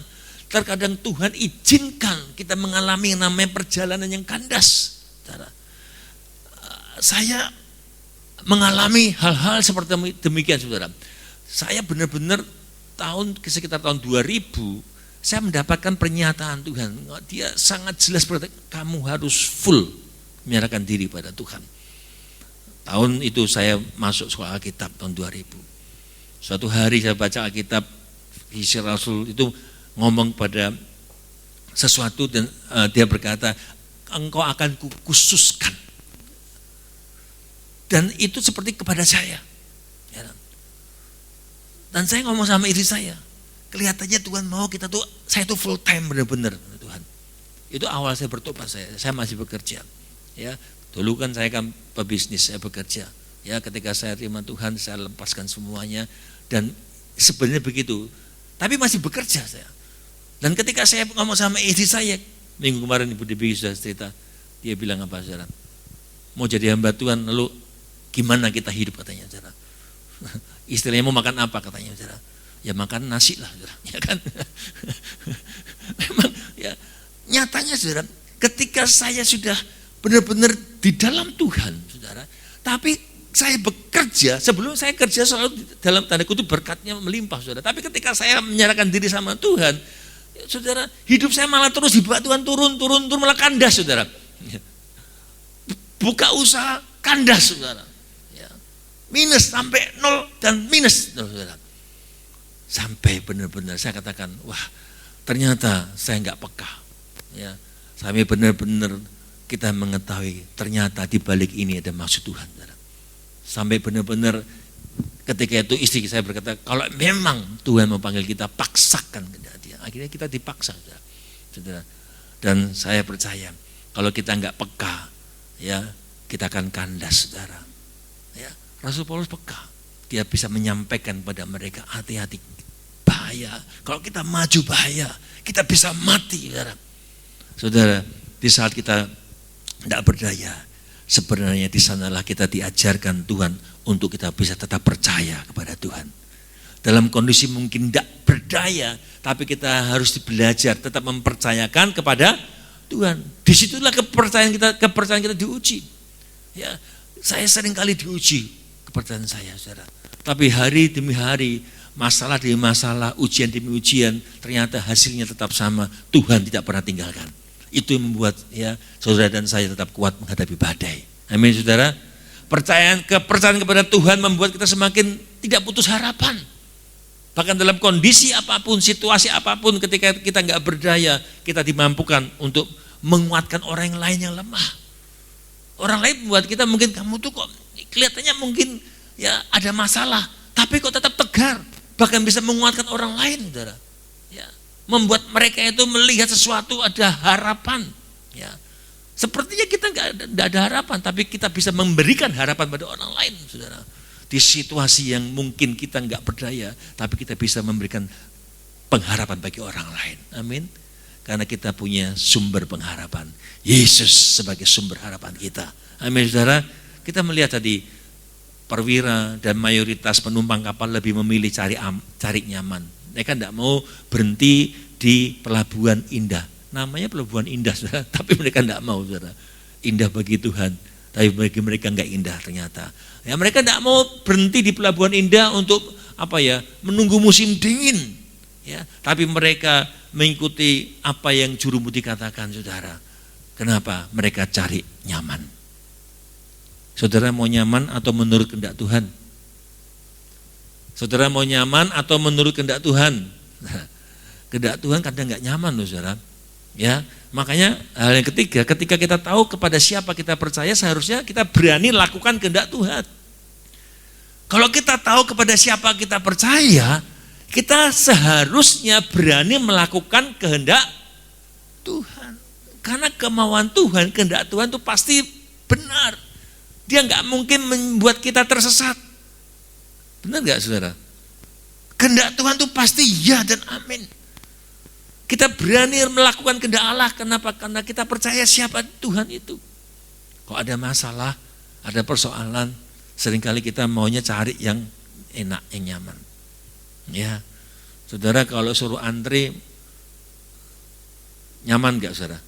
Terkadang Tuhan izinkan kita mengalami yang namanya perjalanan yang kandas. Saya mengalami hal-hal seperti demikian, saudara. Saya benar-benar sekitar tahun 2000, saya mendapatkan pernyataan Tuhan. Dia sangat jelas berkata, kamu harus full menyerahkan diri pada Tuhan. Tahun itu saya masuk sekolah Alkitab tahun 2000. Suatu hari saya baca Alkitab, isi Rasul itu ngomong pada sesuatu dan dia berkata, engkau akan kukhususkan. Dan itu seperti kepada saya. Dan saya ngomong sama istri saya, kelihatannya Tuhan mau saya tuh full time benar-benar Tuhan. Itu awal saya bertobat, saya masih bekerja. Ya, dulu kan saya kan pebisnis, saya bekerja. Ya, ketika saya terima Tuhan, saya lepaskan semuanya dan sebenarnya begitu. Tapi masih bekerja saya. Dan ketika saya ngomong sama istri saya, minggu kemarin Ibu Debbie sudah cerita, dia bilang apa, saudara? mau jadi hamba Tuhan, lalu gimana kita hidup katanya saudara. Istilahnya mau makan apa katanya saudara. Ya makan nasi lah saudara, ya kan. Memang ya nyatanya saudara, ketika saya sudah benar-benar di dalam Tuhan saudara, tapi saya bekerja, sebelum saya kerja selalu dalam tanda kutip berkatnya melimpah saudara. Tapi ketika saya menyerahkan diri sama Tuhan, ya, saudara, hidup saya malah terus dibawa Tuhan turun malah kandas saudara. Buka usaha kandas saudara. Ya. Minus sampai nol dan minus saudara. Sampai benar-benar saya katakan, wah ternyata saya nggak peka. Ya, sampai benar-benar kita mengetahui ternyata di balik ini ada maksud Tuhan. Saudara. Sampai benar-benar ketika itu istri saya berkata, kalau memang Tuhan memanggil kita, paksakan kepada Dia. Akhirnya kita dipaksa, saudara. Dan saya percaya kalau kita nggak peka, ya kita akan kandas, saudara. Ya, Rasul Paulus peka, dia bisa menyampaikan pada mereka, hati-hati, bahaya. Kalau kita maju bahaya, kita bisa mati, saudara. Saudara, di saat kita tidak berdaya, sebenarnya di sanalah kita diajarkan Tuhan untuk kita bisa tetap percaya kepada Tuhan. Dalam kondisi mungkin tidak berdaya, tapi kita harus belajar tetap mempercayakan kepada Tuhan. Disitulah kepercayaan kita diuji. Ya, saya sering kali diuji kepercayaan saya, saudara. Tapi hari demi hari, masalah demi masalah, ujian demi ujian, ternyata hasilnya tetap sama. Tuhan tidak pernah tinggalkan. Itu yang membuat ya saudara dan saya tetap kuat menghadapi badai. Amin saudara. Kepercayaan kepada Tuhan membuat kita semakin tidak putus harapan. Bahkan dalam kondisi apapun, situasi apapun, ketika kita nggak berdaya, kita dimampukan untuk menguatkan orang yang lain yang lemah. Orang lain membuat kita mungkin, kamu tuh kok kelihatannya mungkin ya ada masalah, tapi kok tetap tegar, bahkan bisa menguatkan orang lain, saudara. Ya, membuat mereka itu melihat sesuatu ada harapan. Ya, sepertinya kita nggak ada harapan, tapi kita bisa memberikan harapan pada orang lain, saudara. Di situasi yang mungkin kita nggak berdaya, tapi kita bisa memberikan pengharapan bagi orang lain. Amin. Karena kita punya sumber pengharapan. Yesus sebagai sumber harapan kita. Amin saudara. Kita melihat tadi perwira dan mayoritas penumpang kapal lebih memilih cari nyaman. Mereka tidak mau berhenti di pelabuhan indah. Namanya pelabuhan indah saudara, tapi mereka tidak mau saudara. Indah bagi Tuhan, tapi bagi mereka enggak indah ternyata. Ya, mereka tidak mau berhenti di pelabuhan indah untuk menunggu musim dingin. Ya, tapi mereka mengikuti apa yang juru mudi katakan, saudara. Kenapa? Mereka cari nyaman. Saudara mau nyaman atau menurut kehendak Tuhan? Saudara mau nyaman atau menurut kehendak Tuhan? Kehendak Tuhan kadang nggak nyaman loh, saudara. Ya, makanya hal yang ketiga, ketika kita tahu kepada siapa kita percaya, seharusnya kita berani lakukan kehendak Tuhan. Kalau kita tahu kepada siapa kita percaya, kita seharusnya berani melakukan kehendak Tuhan. Karena kemauan Tuhan, kehendak Tuhan itu pasti benar. Dia nggak mungkin membuat kita tersesat. Benar nggak saudara? Kehendak Tuhan itu pasti ya dan amin. Kita berani melakukan kehendak Allah. Kenapa? Karena kita percaya siapa Tuhan itu. Kalau ada masalah, ada persoalan, seringkali kita maunya cari yang enak, yang nyaman. Ya, saudara kalau suruh antri, nyaman nggak saudara?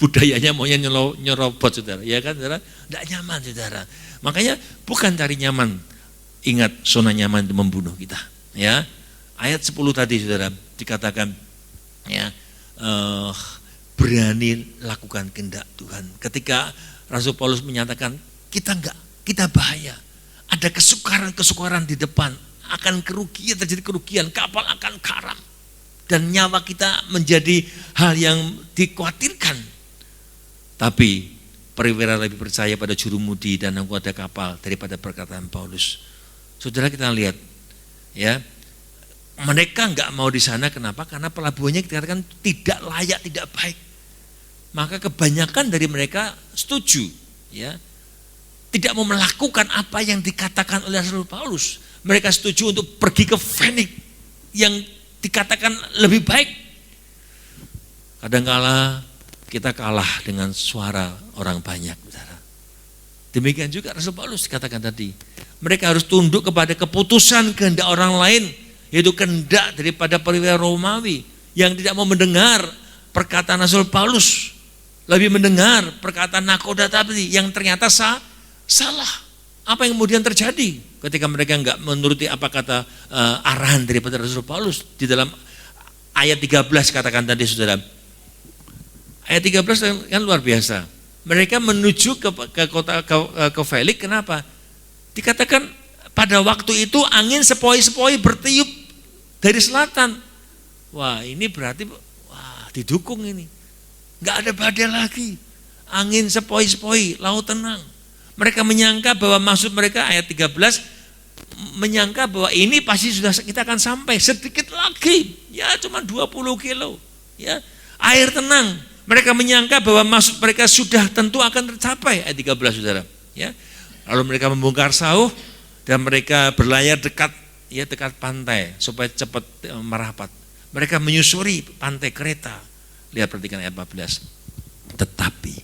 Budayanya maunya nyerobot saudara, ya kan saudara? Nggak nyaman saudara. Makanya bukan cari nyaman. Ingat, zona nyaman itu membunuh kita. Ya, ayat 10 tadi saudara dikatakan, ya, berani lakukan kehendak Tuhan. Ketika Rasul Paulus menyatakan kita bahaya, ada kesukaran di depan, akan terjadi kerugian, kapal akan karam, dan nyawa kita menjadi hal yang dikhawatirkan. Tapi perwira lebih percaya pada juru mudi dan anggota kapal daripada perkataan Paulus. Saudara, kita lihat, ya, mereka nggak mau di sana. Kenapa? Karena pelabuhannya dikatakan tidak layak, tidak baik. Maka kebanyakan dari mereka setuju, ya, tidak mau melakukan apa yang dikatakan oleh Rasul Paulus. Mereka setuju untuk pergi ke Fenix yang dikatakan lebih baik. Kadangkala kita kalah dengan suara orang banyak, saudara. Demikian juga Rasul Paulus dikatakan tadi. Mereka harus tunduk kepada keputusan kehendak orang lain, yaitu kehendak daripada perwira Romawi yang tidak mau mendengar perkataan Rasul Paulus, lebih mendengar perkataan nakoda tadi yang ternyata salah. Apa yang kemudian terjadi ketika mereka enggak menuruti apa kata arahan daripada Rasul Paulus di dalam ayat 13 katakan tadi saudara. Ayat 13 kan luar biasa. Mereka menuju ke kota ke Felix, kenapa? Dikatakan pada waktu itu angin sepoi-sepoi bertiup dari selatan. Wah, ini berarti didukung ini. Enggak ada badai lagi. Angin sepoi-sepoi, laut tenang. Mereka menyangka bahwa maksud mereka ayat 13 menyangka bahwa ini pasti sudah kita akan sampai sedikit lagi. Ya cuma 20 kilo. Ya, air tenang. Mereka menyangka bahwa maksud mereka sudah tentu akan tercapai ayat 13 saudara. Ya. Lalu mereka membongkar sauh dan mereka berlayar dekat pantai supaya cepat merapat. Mereka menyusuri pantai Kreta. Lihat perhatikan ayat 14. Tetapi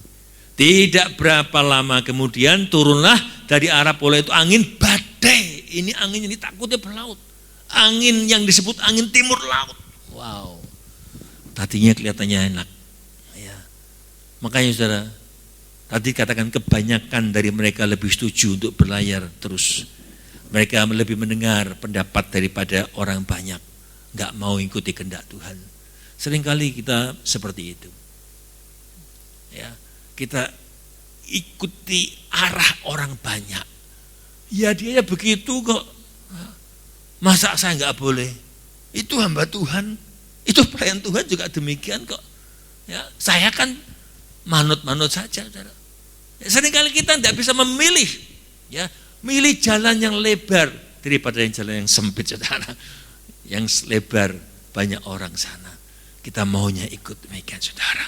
tidak berapa lama kemudian turunlah dari arah pola itu angin badai. Ini angin ini takutnya berlaut. Angin yang disebut angin timur laut. Wow. Tadinya kelihatannya enak. Ya. Makanya saudara, tadi katakan kebanyakan dari mereka lebih setuju untuk berlayar terus. Mereka lebih mendengar pendapat daripada orang banyak. Enggak mau ikuti kehendak Tuhan. Seringkali kita seperti itu. Ya, kita ikuti arah orang banyak. Ya dia begitu kok. Masa saya enggak boleh? Itu hamba Tuhan. Itu pelayan Tuhan juga demikian kok. Ya, saya kan manut-manut saja, saudara. Ya, seringkali kita tidak bisa memilih, ya, milih jalan yang lebar daripada yang jalan yang sempit, saudara. Yang lebar banyak orang sana. Kita maunya ikut demikian, saudara.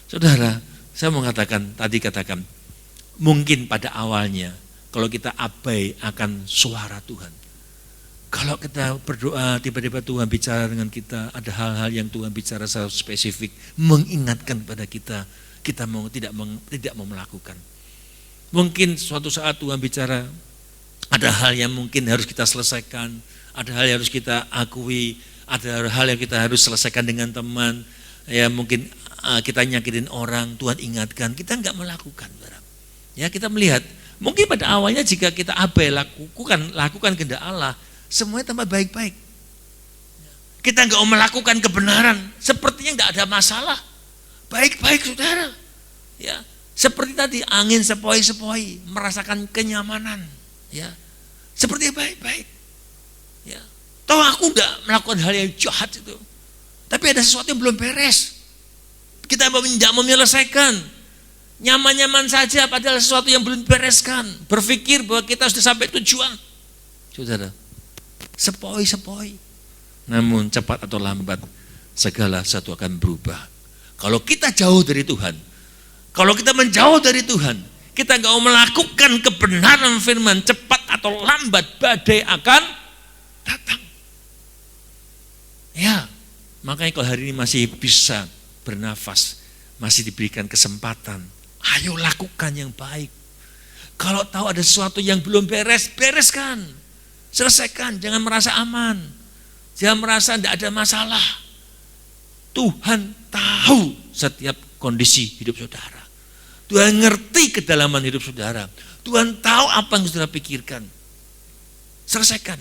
Saudara, saya mau katakan, mungkin pada awalnya kalau kita abai akan suara Tuhan. Kalau kita berdoa, tiba-tiba Tuhan bicara dengan kita, ada hal-hal yang Tuhan bicara secara spesifik, mengingatkan pada kita tidak mau melakukan. Mungkin suatu saat Tuhan bicara, ada hal yang mungkin harus kita selesaikan, ada hal yang harus kita akui, ada hal yang kita harus selesaikan dengan teman, ya mungkin kita nyakitin orang, Tuhan ingatkan, kita enggak melakukan. Ya kita melihat, mungkin pada awalnya jika kita abai lakukan kehendak Allah, semuanya tambah baik-baik. Kita enggak mau melakukan kebenaran, sepertinya enggak ada masalah. Baik-baik saudara. Ya, seperti tadi angin sepoi-sepoi, merasakan kenyamanan, ya. Seperti baik-baik. Ya. Toh aku enggak melakukan hal yang jahat itu. Tapi ada sesuatu yang belum beres. Kita tidak menyelesaikan. Nyaman-nyaman saja padahal sesuatu yang belum bereskan. Berpikir bahwa kita sudah sampai tujuan. Saudara, sepoi-sepoi. Namun cepat atau lambat segala sesuatu akan berubah. Kalau kita jauh dari Tuhan, kalau kita menjauh dari Tuhan, kita enggak mau melakukan kebenaran firman, cepat atau lambat badai akan datang. Ya, makanya kalau hari ini masih bisa bernafas, masih diberikan kesempatan, ayo lakukan yang baik. Kalau tahu ada sesuatu yang belum beres, bereskan. Selesaikan, jangan merasa aman. Jangan merasa tidak ada masalah. Tuhan tahu setiap kondisi hidup saudara. Tuhan ngerti kedalaman hidup saudara. Tuhan tahu apa yang saudara pikirkan. Selesaikan.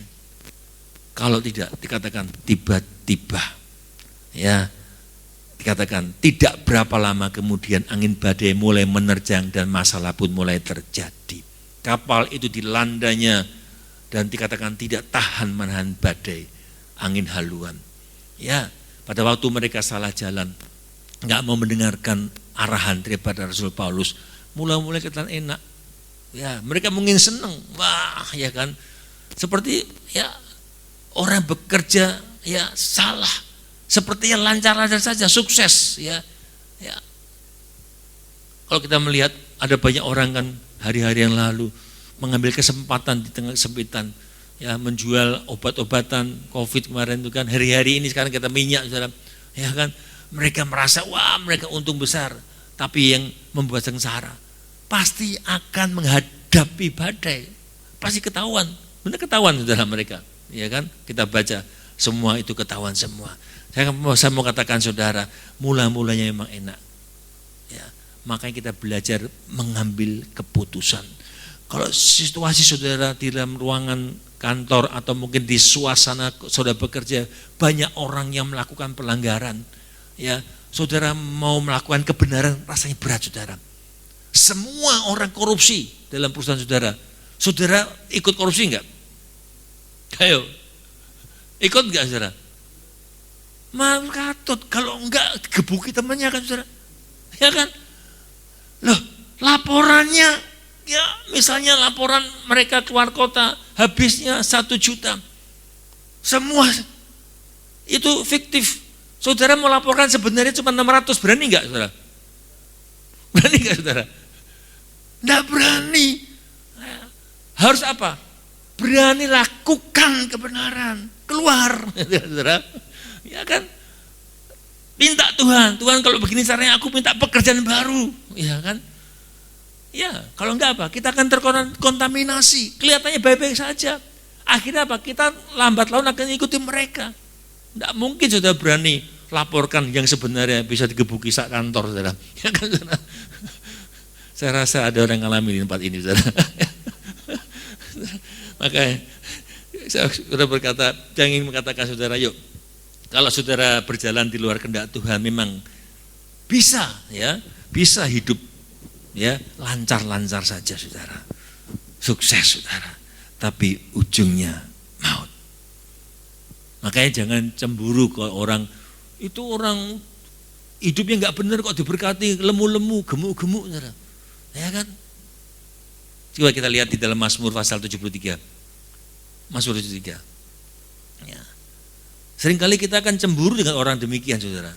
Kalau tidak, dikatakan tiba-tiba. Ya, dikatakan tidak berapa lama kemudian angin badai mulai menerjang dan masalah pun mulai terjadi. Kapal itu dilandanya dan dikatakan tidak tahan menahan badai, angin haluan. Ya, pada waktu mereka salah jalan, enggak mau mendengarkan arahan daripada Rasul Paulus, mulai-mulai kelihatan enak. Ya, mereka mungkin senang. Wah, ya kan. Seperti ya orang bekerja ya salah. Sepertinya lancar-lancar saja, sukses ya. Ya. Kalau kita melihat ada banyak orang kan hari-hari yang lalu mengambil kesempatan di tengah kesempitan, ya menjual obat-obatan COVID kemarin itu kan, hari-hari ini sekarang kita minyak, saudara, ya kan, mereka merasa wah mereka untung besar, tapi yang membuat sengsara pasti akan menghadapi badai, pasti ketahuan, benar ketahuan saudara mereka, ya kan? Kita baca semua itu ketahuan semua. Saya mau katakan saudara, mula-mulanya memang enak, ya. Makanya kita belajar mengambil keputusan. Kalau situasi saudara di dalam ruangan kantor atau mungkin di suasana saudara bekerja, banyak orang yang melakukan pelanggaran, ya, saudara mau melakukan kebenaran rasanya berat saudara. Semua orang korupsi dalam perusahaan saudara. Saudara ikut korupsi enggak? Ayo, ikut enggak saudara? Katut, kalau enggak gebuki temannya kan saudara, ya kan? Loh, laporannya, ya misalnya laporan mereka keluar kota habisnya 1 juta, semua itu fiktif. Saudara mau laporkan sebenarnya cuma 600, berani enggak saudara? Berani enggak saudara? Enggak berani. Harus apa? Berani lakukan kebenaran, keluar, saudara. Ya kan? Minta Tuhan kalau begini caranya aku minta pekerjaan baru, ya kan? Ya, kalau enggak apa? Kita akan terkontaminasi. Kelihatannya baik-baik saja. Akhirnya apa? Kita lambat laun akan ikuti mereka. Enggak mungkin saudara berani laporkan yang sebenarnya bisa digebuki sak kantor, saudara. Ya kan, saudara? Saya rasa ada orang yang ngalami di tempat ini, saudara. Makanya saya sudah berkata, jangan mengatakan saudara, yuk kalau saudara berjalan di luar kehendak Tuhan memang bisa, ya, bisa hidup, ya, lancar-lancar saja saudara, sukses saudara, tapi ujungnya maut. Makanya jangan cemburu kalau orang itu orang hidupnya nggak benar kok diberkati, lemu-lemu, gemuk-gemuk, saudara, ya kan? Coba kita lihat di dalam Mazmur pasal 73. Mazmur 73. Ya. Seringkali kita akan cemburu dengan orang demikian, saudara.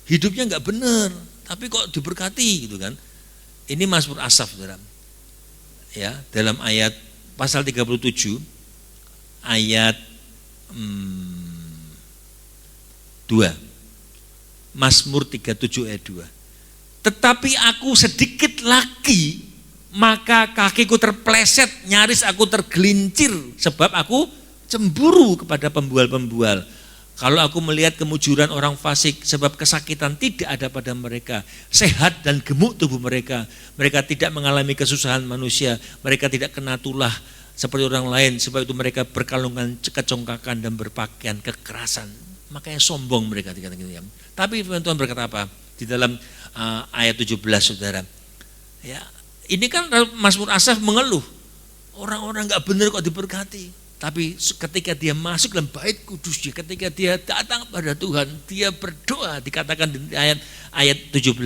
Hidupnya nggak benar, tapi kok diberkati gitu kan. Ini Mazmur Asaf, saudara. Ya, dalam ayat pasal 37 ayat 2. Mazmur 37 ayat 2. Tetapi aku sedikit lagi maka kakiku terpleset, nyaris aku tergelincir sebab aku cemburu kepada pembual-pembual. Kalau aku melihat kemujuran orang fasik, sebab kesakitan tidak ada pada mereka, sehat dan gemuk tubuh mereka. Mereka tidak mengalami kesusahan manusia, mereka tidak kena tulah seperti orang lain, sebab itu mereka berkalungan kecongkakan dan berpakaian kekerasan. Makanya sombong mereka dikatakan. Tapi Tuhan berkata apa? Di dalam ayat 17 saudara. Ya, ini kan Mazmur Asaf mengeluh, orang-orang gak benar kok diberkati. Tapi ketika dia masuk dalam bait kudusnya, ketika dia datang pada Tuhan, dia berdoa, dikatakan di ayat 17,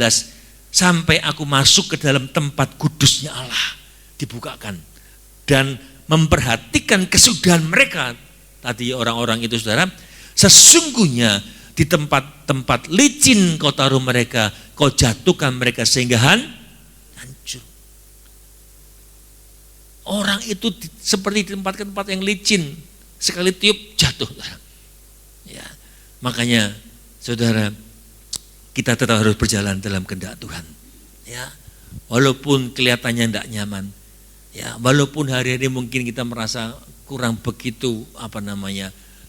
sampai aku masuk ke dalam tempat kudusnya Allah, dibukakan, dan memperhatikan kesudahan mereka. Tadi orang-orang itu saudara, sesungguhnya di tempat-tempat licin kau taruh mereka, kau jatuhkan mereka sehingga hancur. Orang itu seperti di tempat-tempat yang licin, sekali tiup jatuh. Ya, makanya saudara, kita tetap harus berjalan dalam kehendak Tuhan. Ya, walaupun kelihatannya tidak nyaman, ya, walaupun hari-hari mungkin kita merasa kurang begitu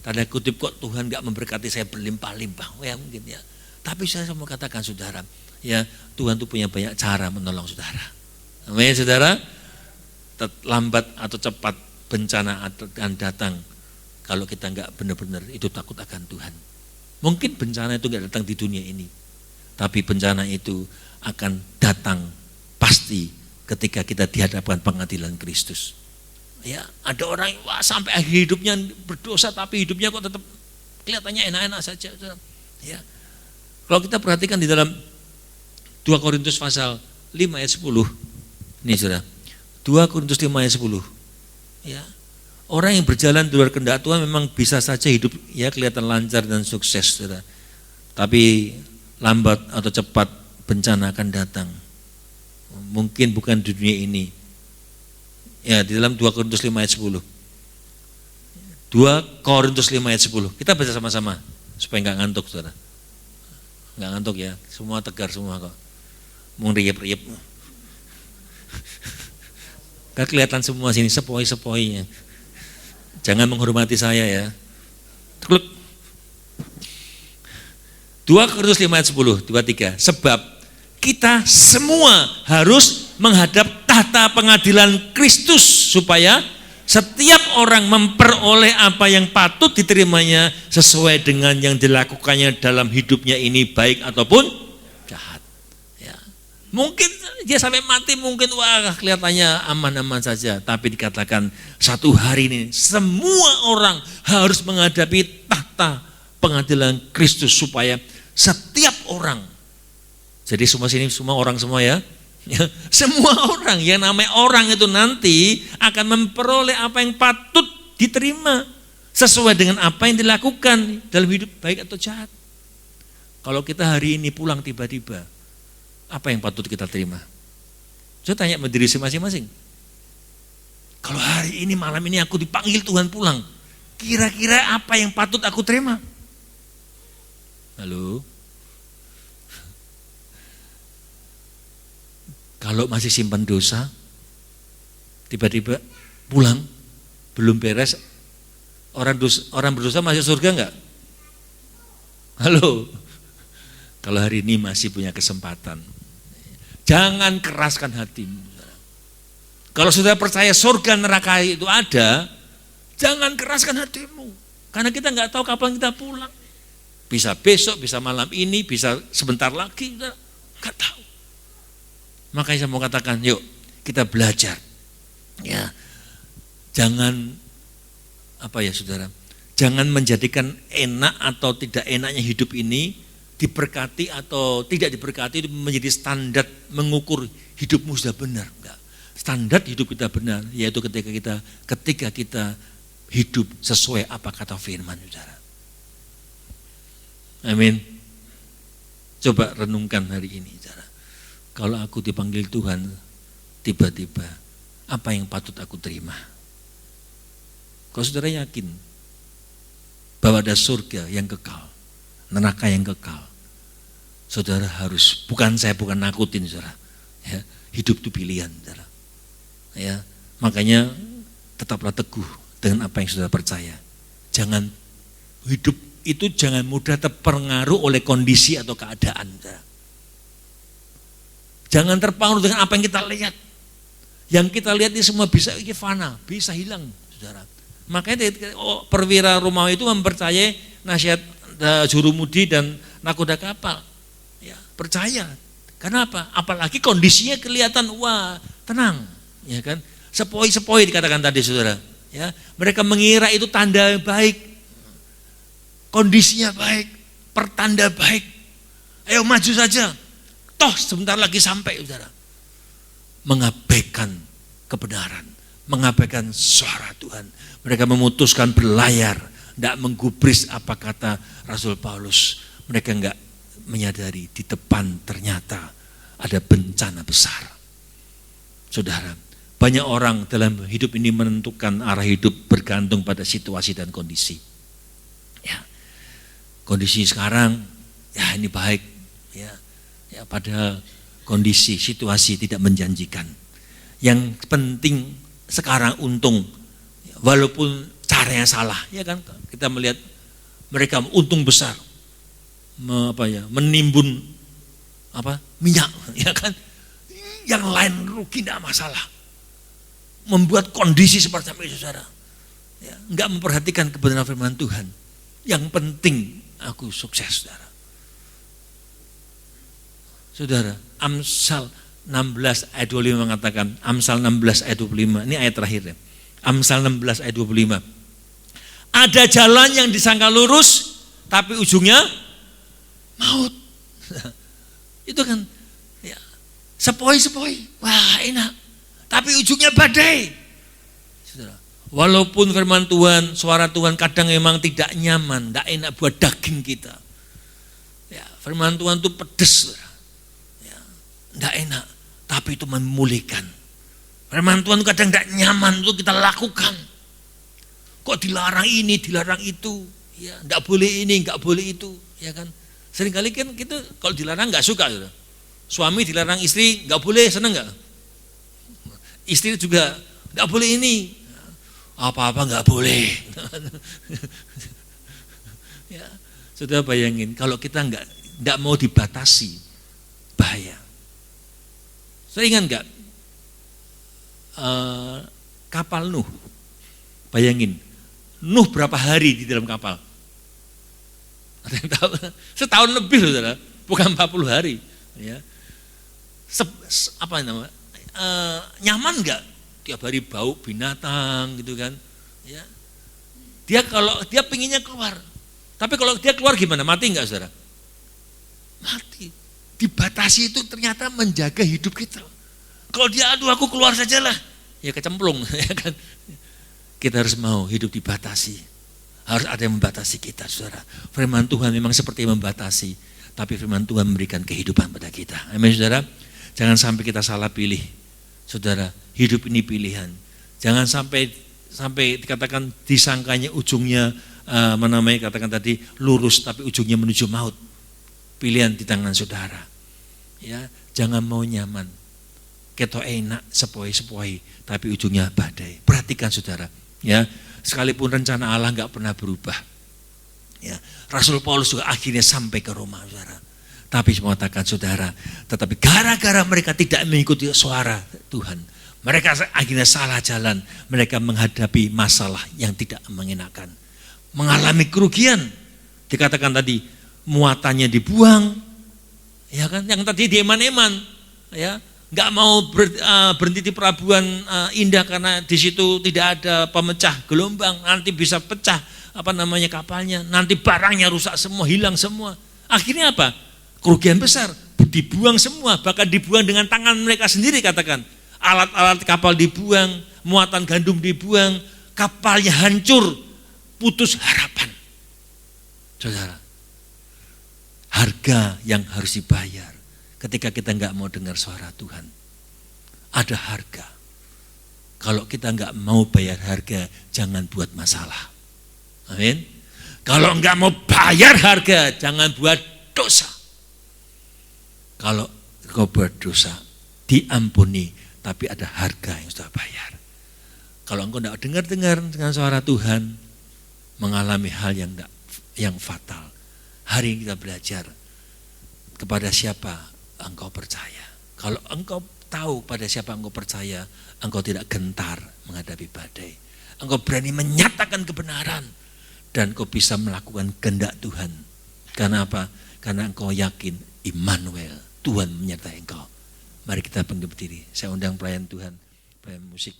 tanda kutip kok Tuhan nggak memberkati saya berlimpah-limpah, ya mungkin ya. Tapi saya mau katakan saudara, ya Tuhan tuh punya banyak cara menolong saudara. Amin saudara. Lambat atau cepat bencana akan datang kalau kita nggak benar-benar itu takut akan Tuhan. Mungkin bencana itu nggak datang di dunia ini, tapi bencana itu akan datang pasti ketika kita dihadapkan pengadilan Kristus. Ya, ada orang wah sampai akhir hidupnya berdosa tapi hidupnya kok tetap kelihatannya enak-enak saja. Ya, kalau kita perhatikan di dalam 2 Korintus pasal 5 ayat 10, ini saudara. 2 Korintus 5 ayat 10. Ya. Orang yang berjalan di luar kehendak Tuhan memang bisa saja hidup ya kelihatan lancar dan sukses, saudara. Tapi lambat atau cepat bencana akan datang. Mungkin bukan di dunia ini. Ya, di dalam 2 Korintus 5 ayat 10. 2 Korintus 5 ayat 10. Kita baca sama-sama supaya enggak ngantuk, saudara. Enggak ngantuk ya, semua tegar semua kok. Mau riap-riap. Gak kelihatan semua sini sepoi-sepoinya. Jangan menghormati saya ya. Kluk. 2 Korintus 5 ayat 10, 23. Sebab kita semua harus menghadap tahta pengadilan Kristus supaya setiap orang memperoleh apa yang patut diterimanya sesuai dengan yang dilakukannya dalam hidupnya ini, baik ataupun jahat. Ya. Mungkin dia sampai mati, mungkin wah kelihatannya aman-aman saja, tapi dikatakan satu hari ini semua orang harus menghadapi tahta pengadilan Kristus supaya setiap orang, jadi semua orang semua ya, semua orang, yang namanya orang itu nanti akan memperoleh apa yang patut diterima sesuai dengan apa yang dilakukan dalam hidup, baik atau jahat. Kalau kita hari ini pulang tiba-tiba, apa yang patut kita terima? Saya tanya sama diri masing-masing. Kalau hari ini, malam ini aku dipanggil Tuhan pulang, kira-kira apa yang patut aku terima? Halo? Kalau masih simpan dosa, tiba-tiba pulang, belum beres, orang berdosa masih surga enggak? Halo? Kalau hari ini masih punya kesempatan, jangan keraskan hatimu. Kalau sudah percaya surga neraka itu ada, jangan keraskan hatimu. Karena kita enggak tahu kapan kita pulang. Bisa besok, bisa malam ini, bisa sebentar lagi, enggak tahu. Makanya saya mau katakan, yuk kita belajar, ya, jangan saudara, jangan menjadikan enak atau tidak enaknya hidup ini, diberkati atau tidak diberkati itu menjadi standar mengukur hidupmu sudah benar. Enggak. Standar hidup kita benar, yaitu ketika kita hidup sesuai apa kata firman, saudara. Amin. Coba renungkan hari ini, saudara. Kalau aku dipanggil Tuhan, tiba-tiba apa yang patut aku terima? Kalau saudara yakin bahwa ada surga yang kekal, neraka yang kekal, saudara harus, bukan nakutin saudara, ya, hidup itu pilihan saudara. Ya, makanya tetaplah teguh dengan apa yang saudara percaya. Jangan hidup itu jangan mudah terpengaruh oleh kondisi atau keadaan saudara. Jangan terpengaruh dengan apa yang kita lihat. Yang kita lihat ini semua bisa fana, bisa hilang, saudara. Makanya perwira Romawi itu mempercayai nasihat jurumudi dan nakoda kapal. Ya, percaya. Karena apa? Apalagi kondisinya kelihatan wah tenang, ya kan? Sepoi-sepoi dikatakan tadi, saudara. Ya, mereka mengira itu tanda baik, kondisinya baik, pertanda baik. Ayo maju saja. Toh sebentar lagi sampai, saudara. Mengabaikan kebenaran, mengabaikan suara Tuhan. Mereka memutuskan berlayar, tidak menggubris apa kata Rasul Paulus. Mereka enggak menyadari di depan ternyata ada bencana besar. Saudara, banyak orang dalam hidup ini menentukan arah hidup bergantung pada situasi dan kondisi. Ya, kondisi sekarang, ya ini baik, ya padahal kondisi, situasi tidak menjanjikan. Yang penting sekarang untung, walaupun caranya salah, ya kan? Kita melihat mereka untung besar, menimbun minyak, ya kan? Yang lain rugi tidak masalah. Membuat kondisi seperti itu, saudara. Ya, enggak memperhatikan kebenaran firman Tuhan. Yang penting aku sukses, saudara. Saudara, Amsal 16 ayat 25 mengatakan, Amsal 16 ayat 25, ini ayat terakhir ya. Amsal 16 ayat 25. Ada jalan yang disangka lurus, tapi ujungnya maut. Itu kan, ya, sepoi-sepoi, wah enak, tapi ujungnya badai. Saudara, walaupun firman Tuhan, suara Tuhan kadang memang tidak nyaman, tidak enak buat daging kita. Ya, firman Tuhan itu pedes, saudara. Tidak enak, tapi itu memulihkan. Firman Tuhan kadang tidak nyaman untuk kita lakukan. Kok dilarang ini, dilarang itu, ya tidak boleh ini, nggak boleh itu, ya kan? Seringkali kan kita kalau dilarang nggak suka, gitu. Suami dilarang istri nggak boleh, seneng nggak? Istri juga nggak boleh ini, apa-apa nggak boleh. Ya, saudara bayangin kalau kita nggak mau dibatasi, bahaya. Saya ingat nggak kapal Nuh? Bayangin, Nuh berapa hari di dalam kapal? Ada yang tahu? Setahun lebih, saudara, bukan 40 hari. Ya, apa namanya? Nyaman nggak? Tiap hari bau binatang gitu kan? Ya, kalau dia pinginnya keluar. Tapi kalau dia keluar gimana? Mati enggak, saudara? Mati. Dibatasi itu ternyata menjaga hidup kita. Kalau dia, aduh aku keluar sajalah, ya kecemplung. Ya kan? Kita harus mau hidup dibatasi. Harus ada yang membatasi kita, saudara. Firman Tuhan memang seperti membatasi, tapi firman Tuhan memberikan kehidupan pada kita. Amin, saudara. Jangan sampai kita salah pilih, saudara. Hidup ini pilihan. Jangan sampai dikatakan disangkanya ujungnya katakan tadi lurus tapi ujungnya menuju maut. Pilihan di tangan saudara. Ya, jangan mau nyaman. Ketok enak sepoi-sepoi tapi ujungnya badai. Perhatikan saudara, ya. Sekalipun rencana Allah enggak pernah berubah. Ya, Rasul Paulus juga akhirnya sampai ke Roma, saudara. Tapi mengatakan saudara, tetapi gara-gara mereka tidak mengikuti suara Tuhan, mereka akhirnya salah jalan, mereka menghadapi masalah yang tidak mengenakan. Mengalami kerugian, dikatakan tadi muatannya dibuang, ya kan? Yang tadi di eman-eman, ya, nggak mau berhenti di pelabuhan Indah karena di situ tidak ada pemecah gelombang, nanti bisa pecah kapalnya, nanti barangnya rusak semua, hilang semua. Akhirnya apa? Kerugian besar, dibuang semua, bahkan dibuang dengan tangan mereka sendiri, katakan. Alat-alat kapal dibuang, muatan gandum dibuang, kapalnya hancur. Putus harapan. Saudara, harga yang harus dibayar ketika kita enggak mau dengar suara Tuhan. Ada harga. Kalau kita enggak mau bayar harga, jangan buat masalah. Amin. Kalau enggak mau bayar harga, jangan buat dosa. Kalau kau berdosa, diampuni, tapi ada harga yang sudah bayar. Kalau engkau enggak dengar-dengar dengan suara Tuhan, mengalami hal yang fatal. Hari ini kita belajar kepada siapa engkau percaya. Kalau engkau tahu pada siapa engkau percaya, engkau tidak gentar menghadapi badai. Engkau berani menyatakan kebenaran dan engkau bisa melakukan kehendak Tuhan. Karena apa? Karena engkau yakin Immanuel, Tuhan menyertai engkau. Mari kita bangkit berdiri. Saya undang pelayan Tuhan, pelayan musik.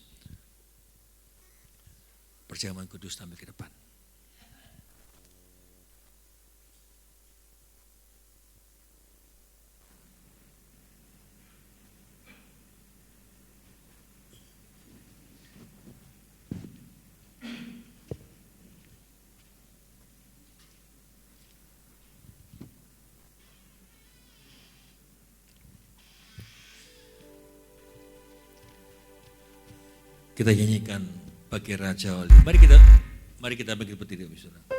Perjamuan kudus tampil ke depan. Kita nyanyikan bagi Raja Oli. Mari kita bagi berdiri, saudara.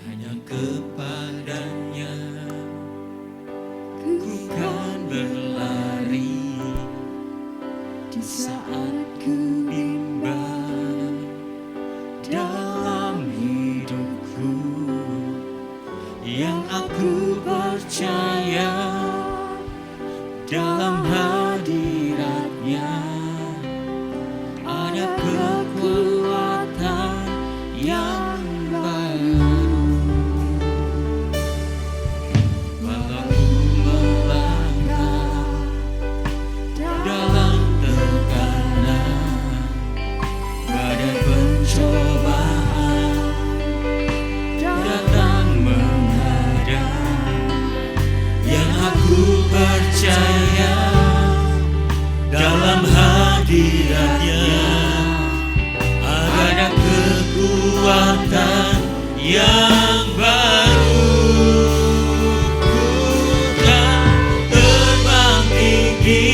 Hanya kepadanya ku kan berlari di saat ku bimbang dalam hidupku, yang aku percaya dalam hadiratnya ada kekuatan yang baru. Walau ku melangkah dalam tekanan, badai pencobaan datang menghadap, yang aku percaya dalam hadiratnya ada kekuatan yang baru. Ku kan terbang tinggi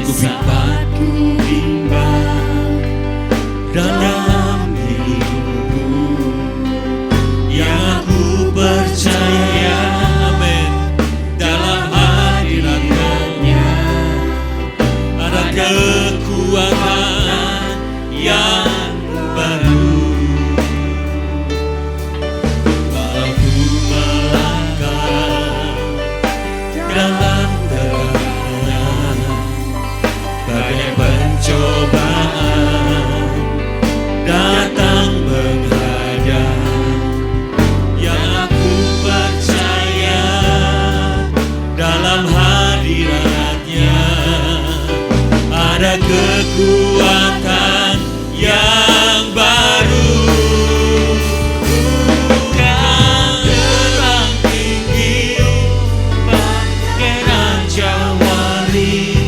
ku bimbang dalam hidupku, yang aku percaya, amin, dalam hadiratnya ada kekuatan yang baru. Walau ku melangkah dalam tekanan, bagai pencobaan datang menghadap, yang aku percaya dalam hadiratnya ada kekuatan yang baru. Terbang tinggi bagai raja wali,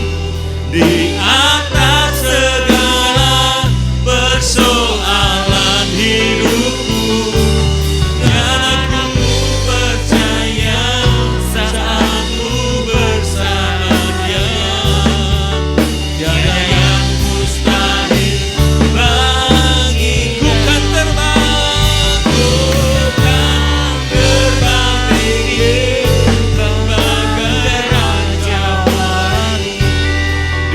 di atas segala persoalan hidupku, dan aku percaya saat ku bersama Dia, tiada yang mustahil bagiku. Kan terbang, tinggi bagai raja wali,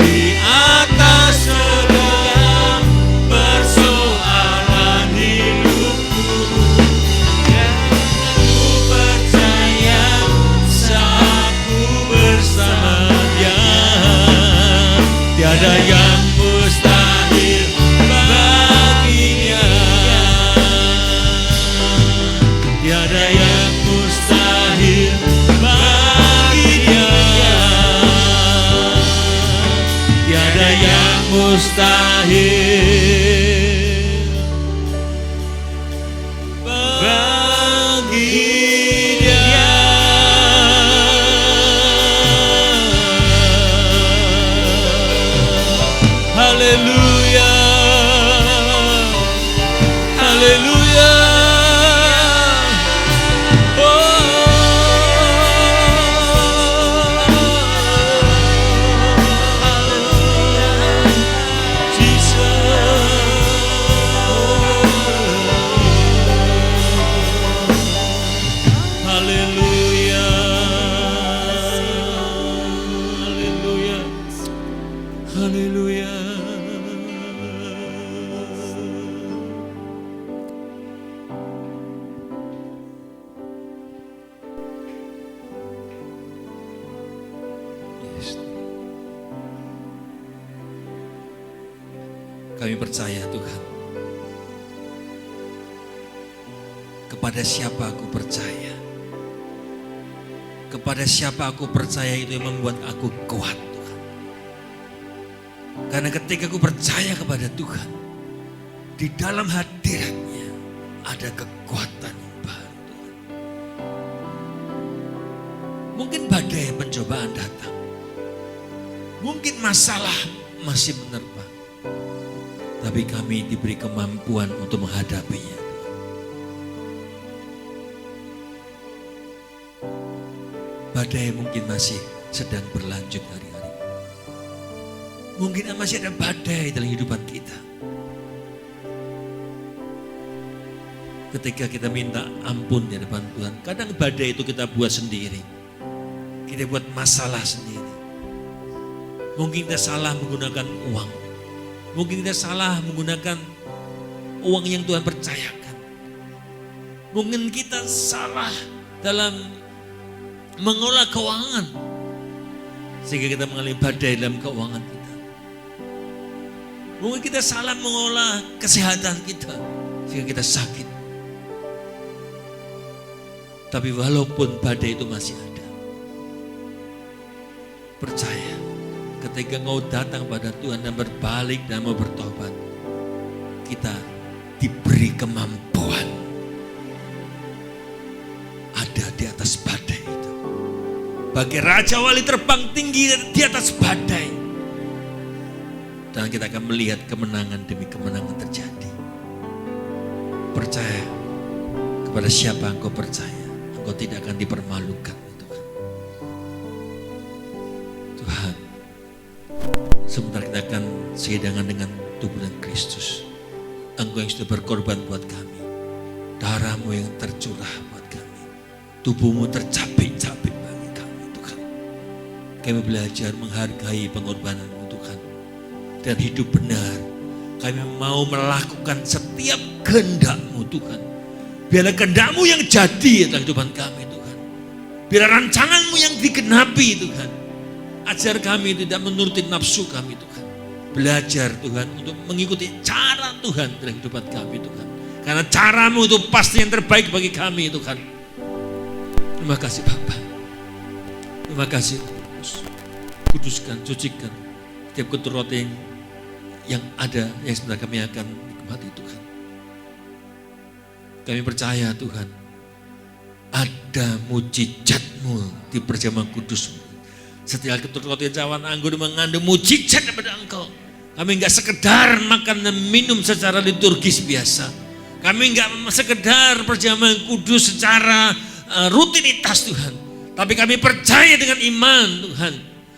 di atas segala persoalan hidupku, dan aku percaya saat ku bersama Dia, tiada yang mustahil baginya, tiada yang mustahil baginya, tiada yang mustahil bagi Dia. Haleluya, haleluya. Haleluya, haleluya, haleluya. Yes. Kami percaya Tuhan, kepada siapa aku percaya, kepada siapa aku percaya itu yang membuat aku kuat, Tuhan. Karena ketika aku percaya kepada Tuhan, di dalam hadiratnya ada kekuatan yang baru, Tuhan. Mungkin badai pencobaan datang, mungkin masalah masih menerpa, tapi kami diberi kemampuan untuk menghadapinya. Badai mungkin masih sedang berlanjut hari-hari. Mungkin masih ada badai dalam kehidupan kita. Ketika kita minta ampun di hadapan Tuhan, kadang badai itu kita buat sendiri. Kita buat masalah sendiri. Mungkin kita salah menggunakan uang. Mungkin kita salah menggunakan uang yang Tuhan percayakan. Mungkin kita salah dalam mengolah keuangan, sehingga kita mengalami badai dalam keuangan kita. Mungkin kita salah mengolah kesehatan kita, sehingga kita sakit. Tapi walaupun badai itu masih ada, percaya ketika engkau datang pada Tuhan dan berbalik dan mau bertobat, kita diberi kemampuan ada di atas badai itu. Bagi Raja Wali terbang tinggi di atas badai, dan kita akan melihat kemenangan demi kemenangan terjadi. Percaya kepada siapa engkau percaya, engkau tidak akan dipermalukan, Tuhan. Tuhan, sebentar kita akan sehidangan dengan tubuh dan Kristus. Engkau yang sudah berkorban buat kami, darahmu yang tercurah buat kami, tubuhmu tercapik-capik bagi kami Tuhan. Kami belajar menghargai pengorbananmu Tuhan, dan hidup benar. Kami mau melakukan setiap kehendak-Mu Tuhan. Biarlah kehendak-Mu yang jadi dalam kehidupan kami Tuhan. Biarlah rancangan-Mu yang digenapi Tuhan. Ajar kami tidak menuruti nafsu kami Tuhan. Belajar Tuhan untuk mengikuti cara Tuhan dalam kehidupan kami Tuhan. Karena cara-Mu itu pasti yang terbaik bagi kami Tuhan. Terima kasih Bapa. Terima kasih Kudus. Kuduskan, sucikan setiap ketul roti yang ada, yang sebenarnya kami akan nikmati Tuhan. Kami percaya Tuhan, ada mujizat-Mu di perjamuan kudus. Setiap ketul roti cawan anggur mengandung mujizat daripada Engkau. Kami enggak sekedar makan dan minum secara liturgis biasa. Kami enggak sekedar perjamuan kudus secara rutinitas Tuhan. Tapi kami percaya dengan iman Tuhan,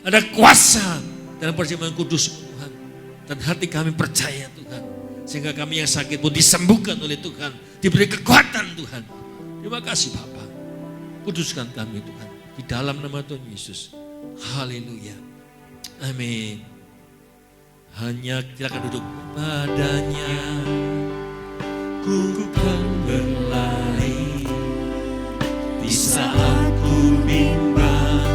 ada kuasa dalam perjamuan kudus Tuhan. Dan hati kami percaya Tuhan, sehingga kami yang sakit pun disembuhkan oleh Tuhan, diberi kekuatan Tuhan. Terima kasih Bapa. Kuduskan kami Tuhan, di dalam nama Tuhan Yesus. Haleluya. Amin. Hanya silakan duduk. Padanya ku kan berlari di saat ku bimbang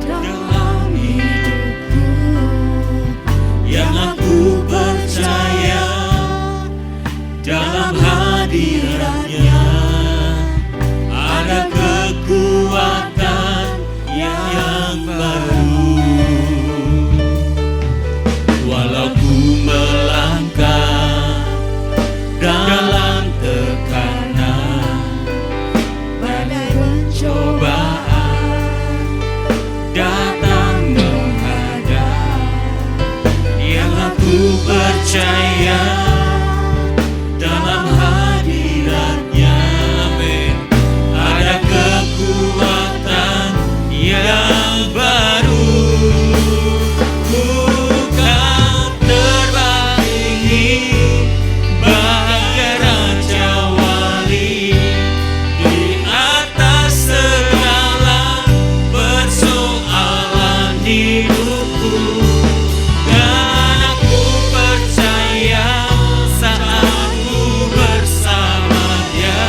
dalam hidupku, yang aku percaya dalam hadiratnya ada kekuatan yang baru. Walau ku melangkah dalam tekanan, badai pencobaan datang menghadap, yang aku percaya dalam hadiratnya, amin, ada kekuatan yang baru. Bukan terbang tinggi bagai raja wali, di atas segala persoalan hidupku. Dan aku percaya saat ku bersama Dia,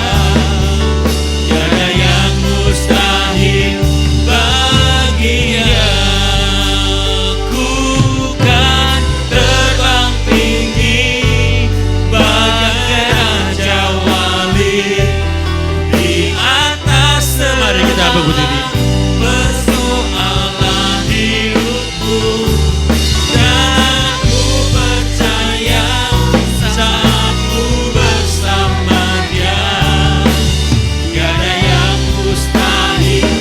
tiada yang mustahil bagi Dia. Ku kan terbang tinggi bagai raja wali, di atas segala persoalan hidupku. Dan aku percaya saat ku bersama Dia, tiada yang mustahil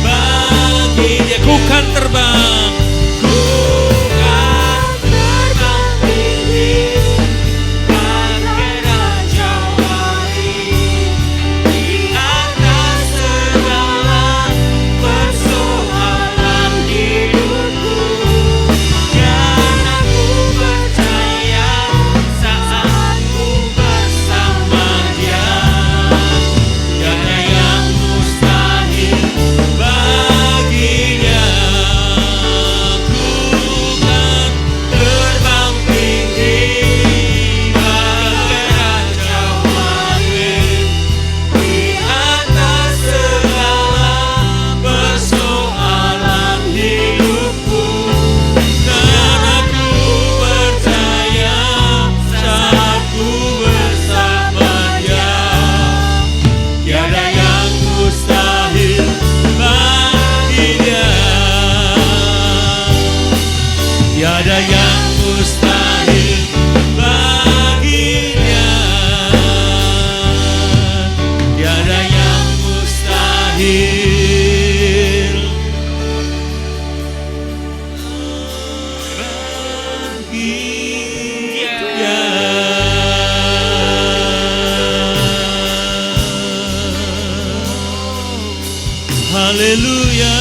bagi Dia. Ku kan terbang, ku kan terbang tinggi bagai raja wali, di atas segala persoalan hidupku. Dan aku percaya saat ku bersama Dia, tiada yang mustahil bagi Dia. Ku kan terbang tinggi bagai raja wali, di atas segala persoalan hidupku. Dan aku percaya saat ku bersama Dia, tiada yang mustahil bagi Dia, tiada yang mustahil bagi Dia, tiada yang mustahil bagi Dia. Haleluya.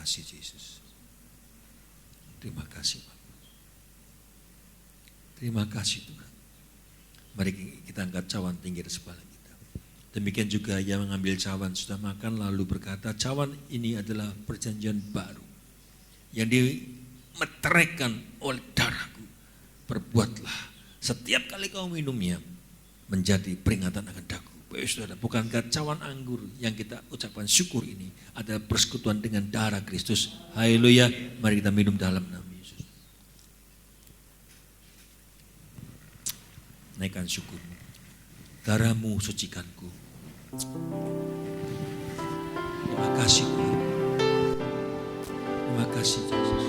kasih Yesus. Terima kasih Bapak. Terima kasih Tuhan. Mari kita angkat cawan tinggi di kepala kita. Demikian juga yang mengambil cawan sudah makan lalu berkata, cawan ini adalah perjanjian baru yang dimeteraikan oleh darahku. Perbuatlah setiap kali kau minumnya menjadi peringatan akan daku. Saudara, bukankah cawan anggur yang kita ucapkan syukur ini adalah persekutuan dengan darah Kristus? Haleluya. Mari kita minum dalam nama Yesus. Naikkan syukurmu. Darahmu sucikanku. Terima kasih Tuhan. Terima kasih Yesus.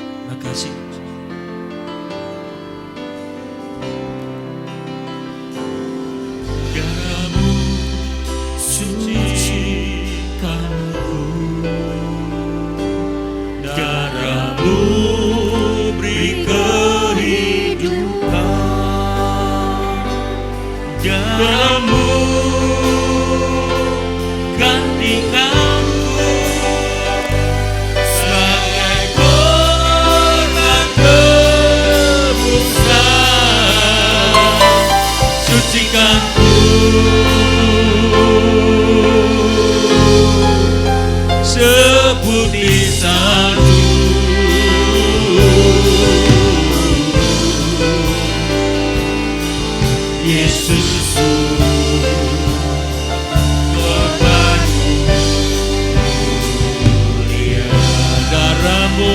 Terima kasih Yesus. Darahmu beri kehidupan, darahmu gantikanku sebagai korban tebusan, sucikanku seputih salju. Yesusku, korbanmu mulia, darahmu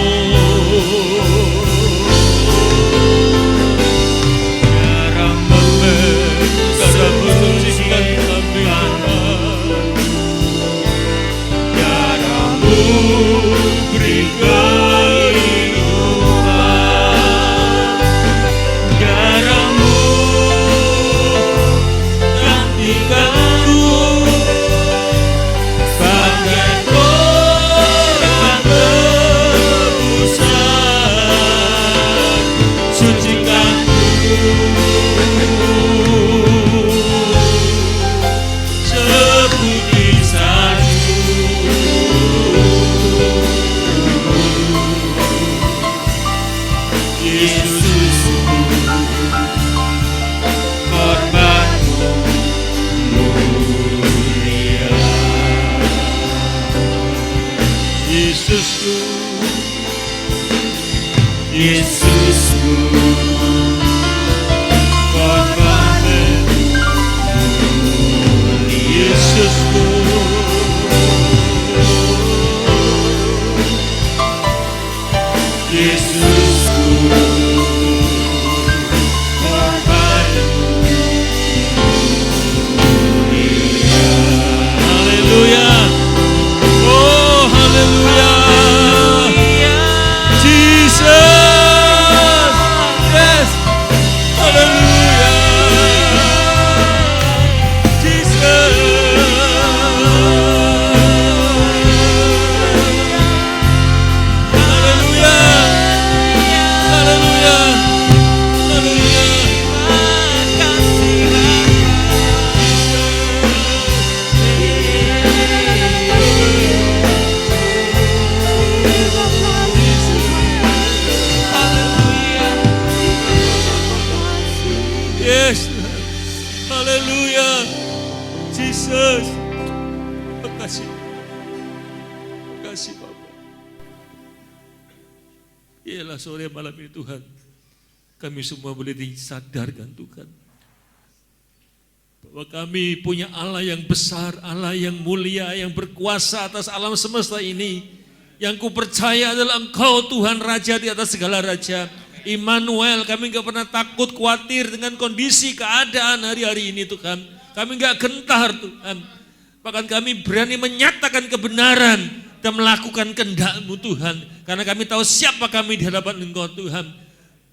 mensucikan kami. Darahmu beri kehidupan, darahmu gantikanku sebagai korban tebusan, sucikanku seputih salju. Yesusku, korbanmu mulia. Yesusku, Yesusku, korbanmu mulia. Yesusku, Yesusku, korbanmu mulia. Haleluya. Oh, haleluya. Jesus. Yes. Haleluya. Jesus. Haleluya. Haleluya. Haleluya. Yes. Haleluya. Jesus. Makasih. Makasih Bapak. Ialah sore malam ini Tuhan, kami semua boleh disadarkan Tuhan, bahwa kami punya Allah yang besar, Allah yang mulia, yang berkuasa atas alam semesta ini. Yang ku percaya adalah Engkau Tuhan Raja di atas segala raja. Immanuel, kami gak pernah takut, khawatir dengan kondisi keadaan hari-hari ini Tuhan. Kami gak gentar Tuhan. Bahkan kami berani menyatakan kebenaran dan melakukan kehendak-Mu Tuhan. Karena kami tahu siapa kami di hadapan Engkau Tuhan.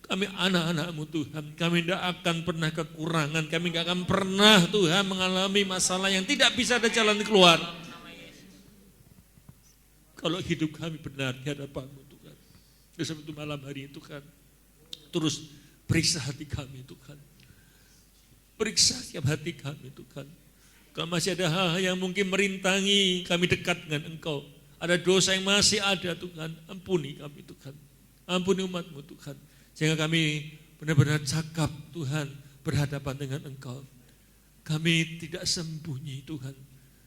Kami anak-anak-Mu Tuhan. Kami tidak akan pernah kekurangan. Kami tidak akan pernah Tuhan mengalami masalah yang tidak bisa ada jalan keluar. Kalau hidup kami benar di hadapan-Mu Tuhan. Di satu malam hari itu Tuhan, terus periksa hati kami Tuhan. Periksa setiap hati kami Tuhan. Kalau masih ada hal-hal yang mungkin merintangi kami dekat dengan Engkau, ada dosa yang masih ada Tuhan, ampuni kami Tuhan, ampuni umat-Mu Tuhan, sehingga kami benar-benar cakap Tuhan berhadapan dengan Engkau. Kami tidak sembunyi Tuhan,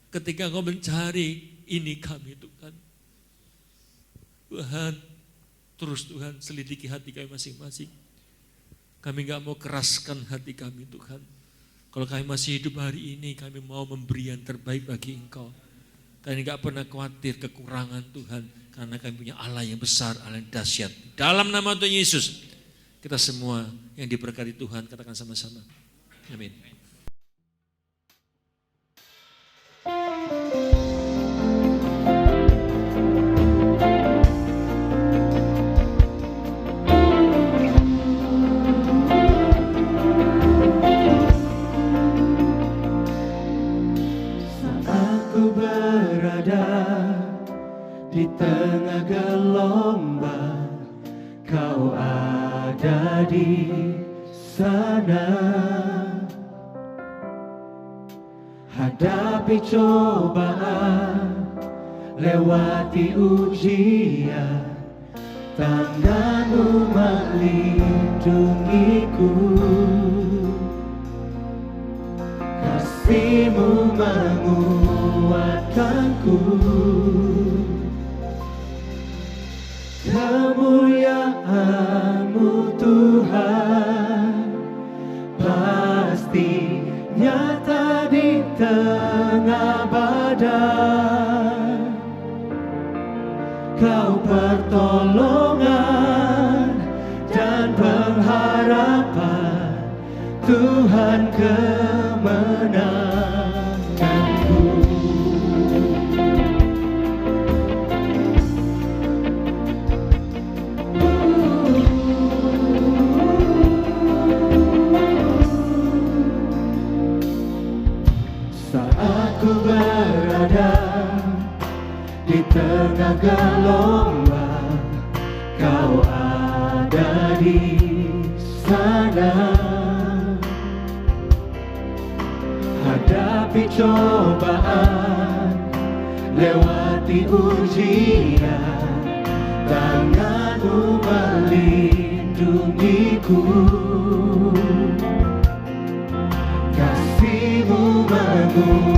ketika Engkau mencari ini kami Tuhan. Tuhan, terus Tuhan selidiki hati kami masing-masing. Kami gak mau keraskan hati kami Tuhan. Kalau kami masih hidup hari ini, kami mau memberi yang terbaik bagi Engkau. Kami gak pernah khawatir kekurangan Tuhan, karena kami punya Allah yang besar, Allah yang dahsyat. Dalam nama Tuhan Yesus, kita semua yang diberkati Tuhan, katakan sama-sama. Amin. Di tengah gelombang, Kau ada di sana. Hadapi cobaan, lewati ujian, tangan-Mu melindungiku, kasih-Mu menguatkanku. Kemuliaan-Mu Tuhan pasti nyata di tengah badai. Kau pertolongan dan pengharapan, Tuhan kemenanganku. Di tengah gelombang, Kau ada di sana. Hadapi cobaan, lewati ujian, tangan-Mu melindungiku, kasih-Mu menguatkanku.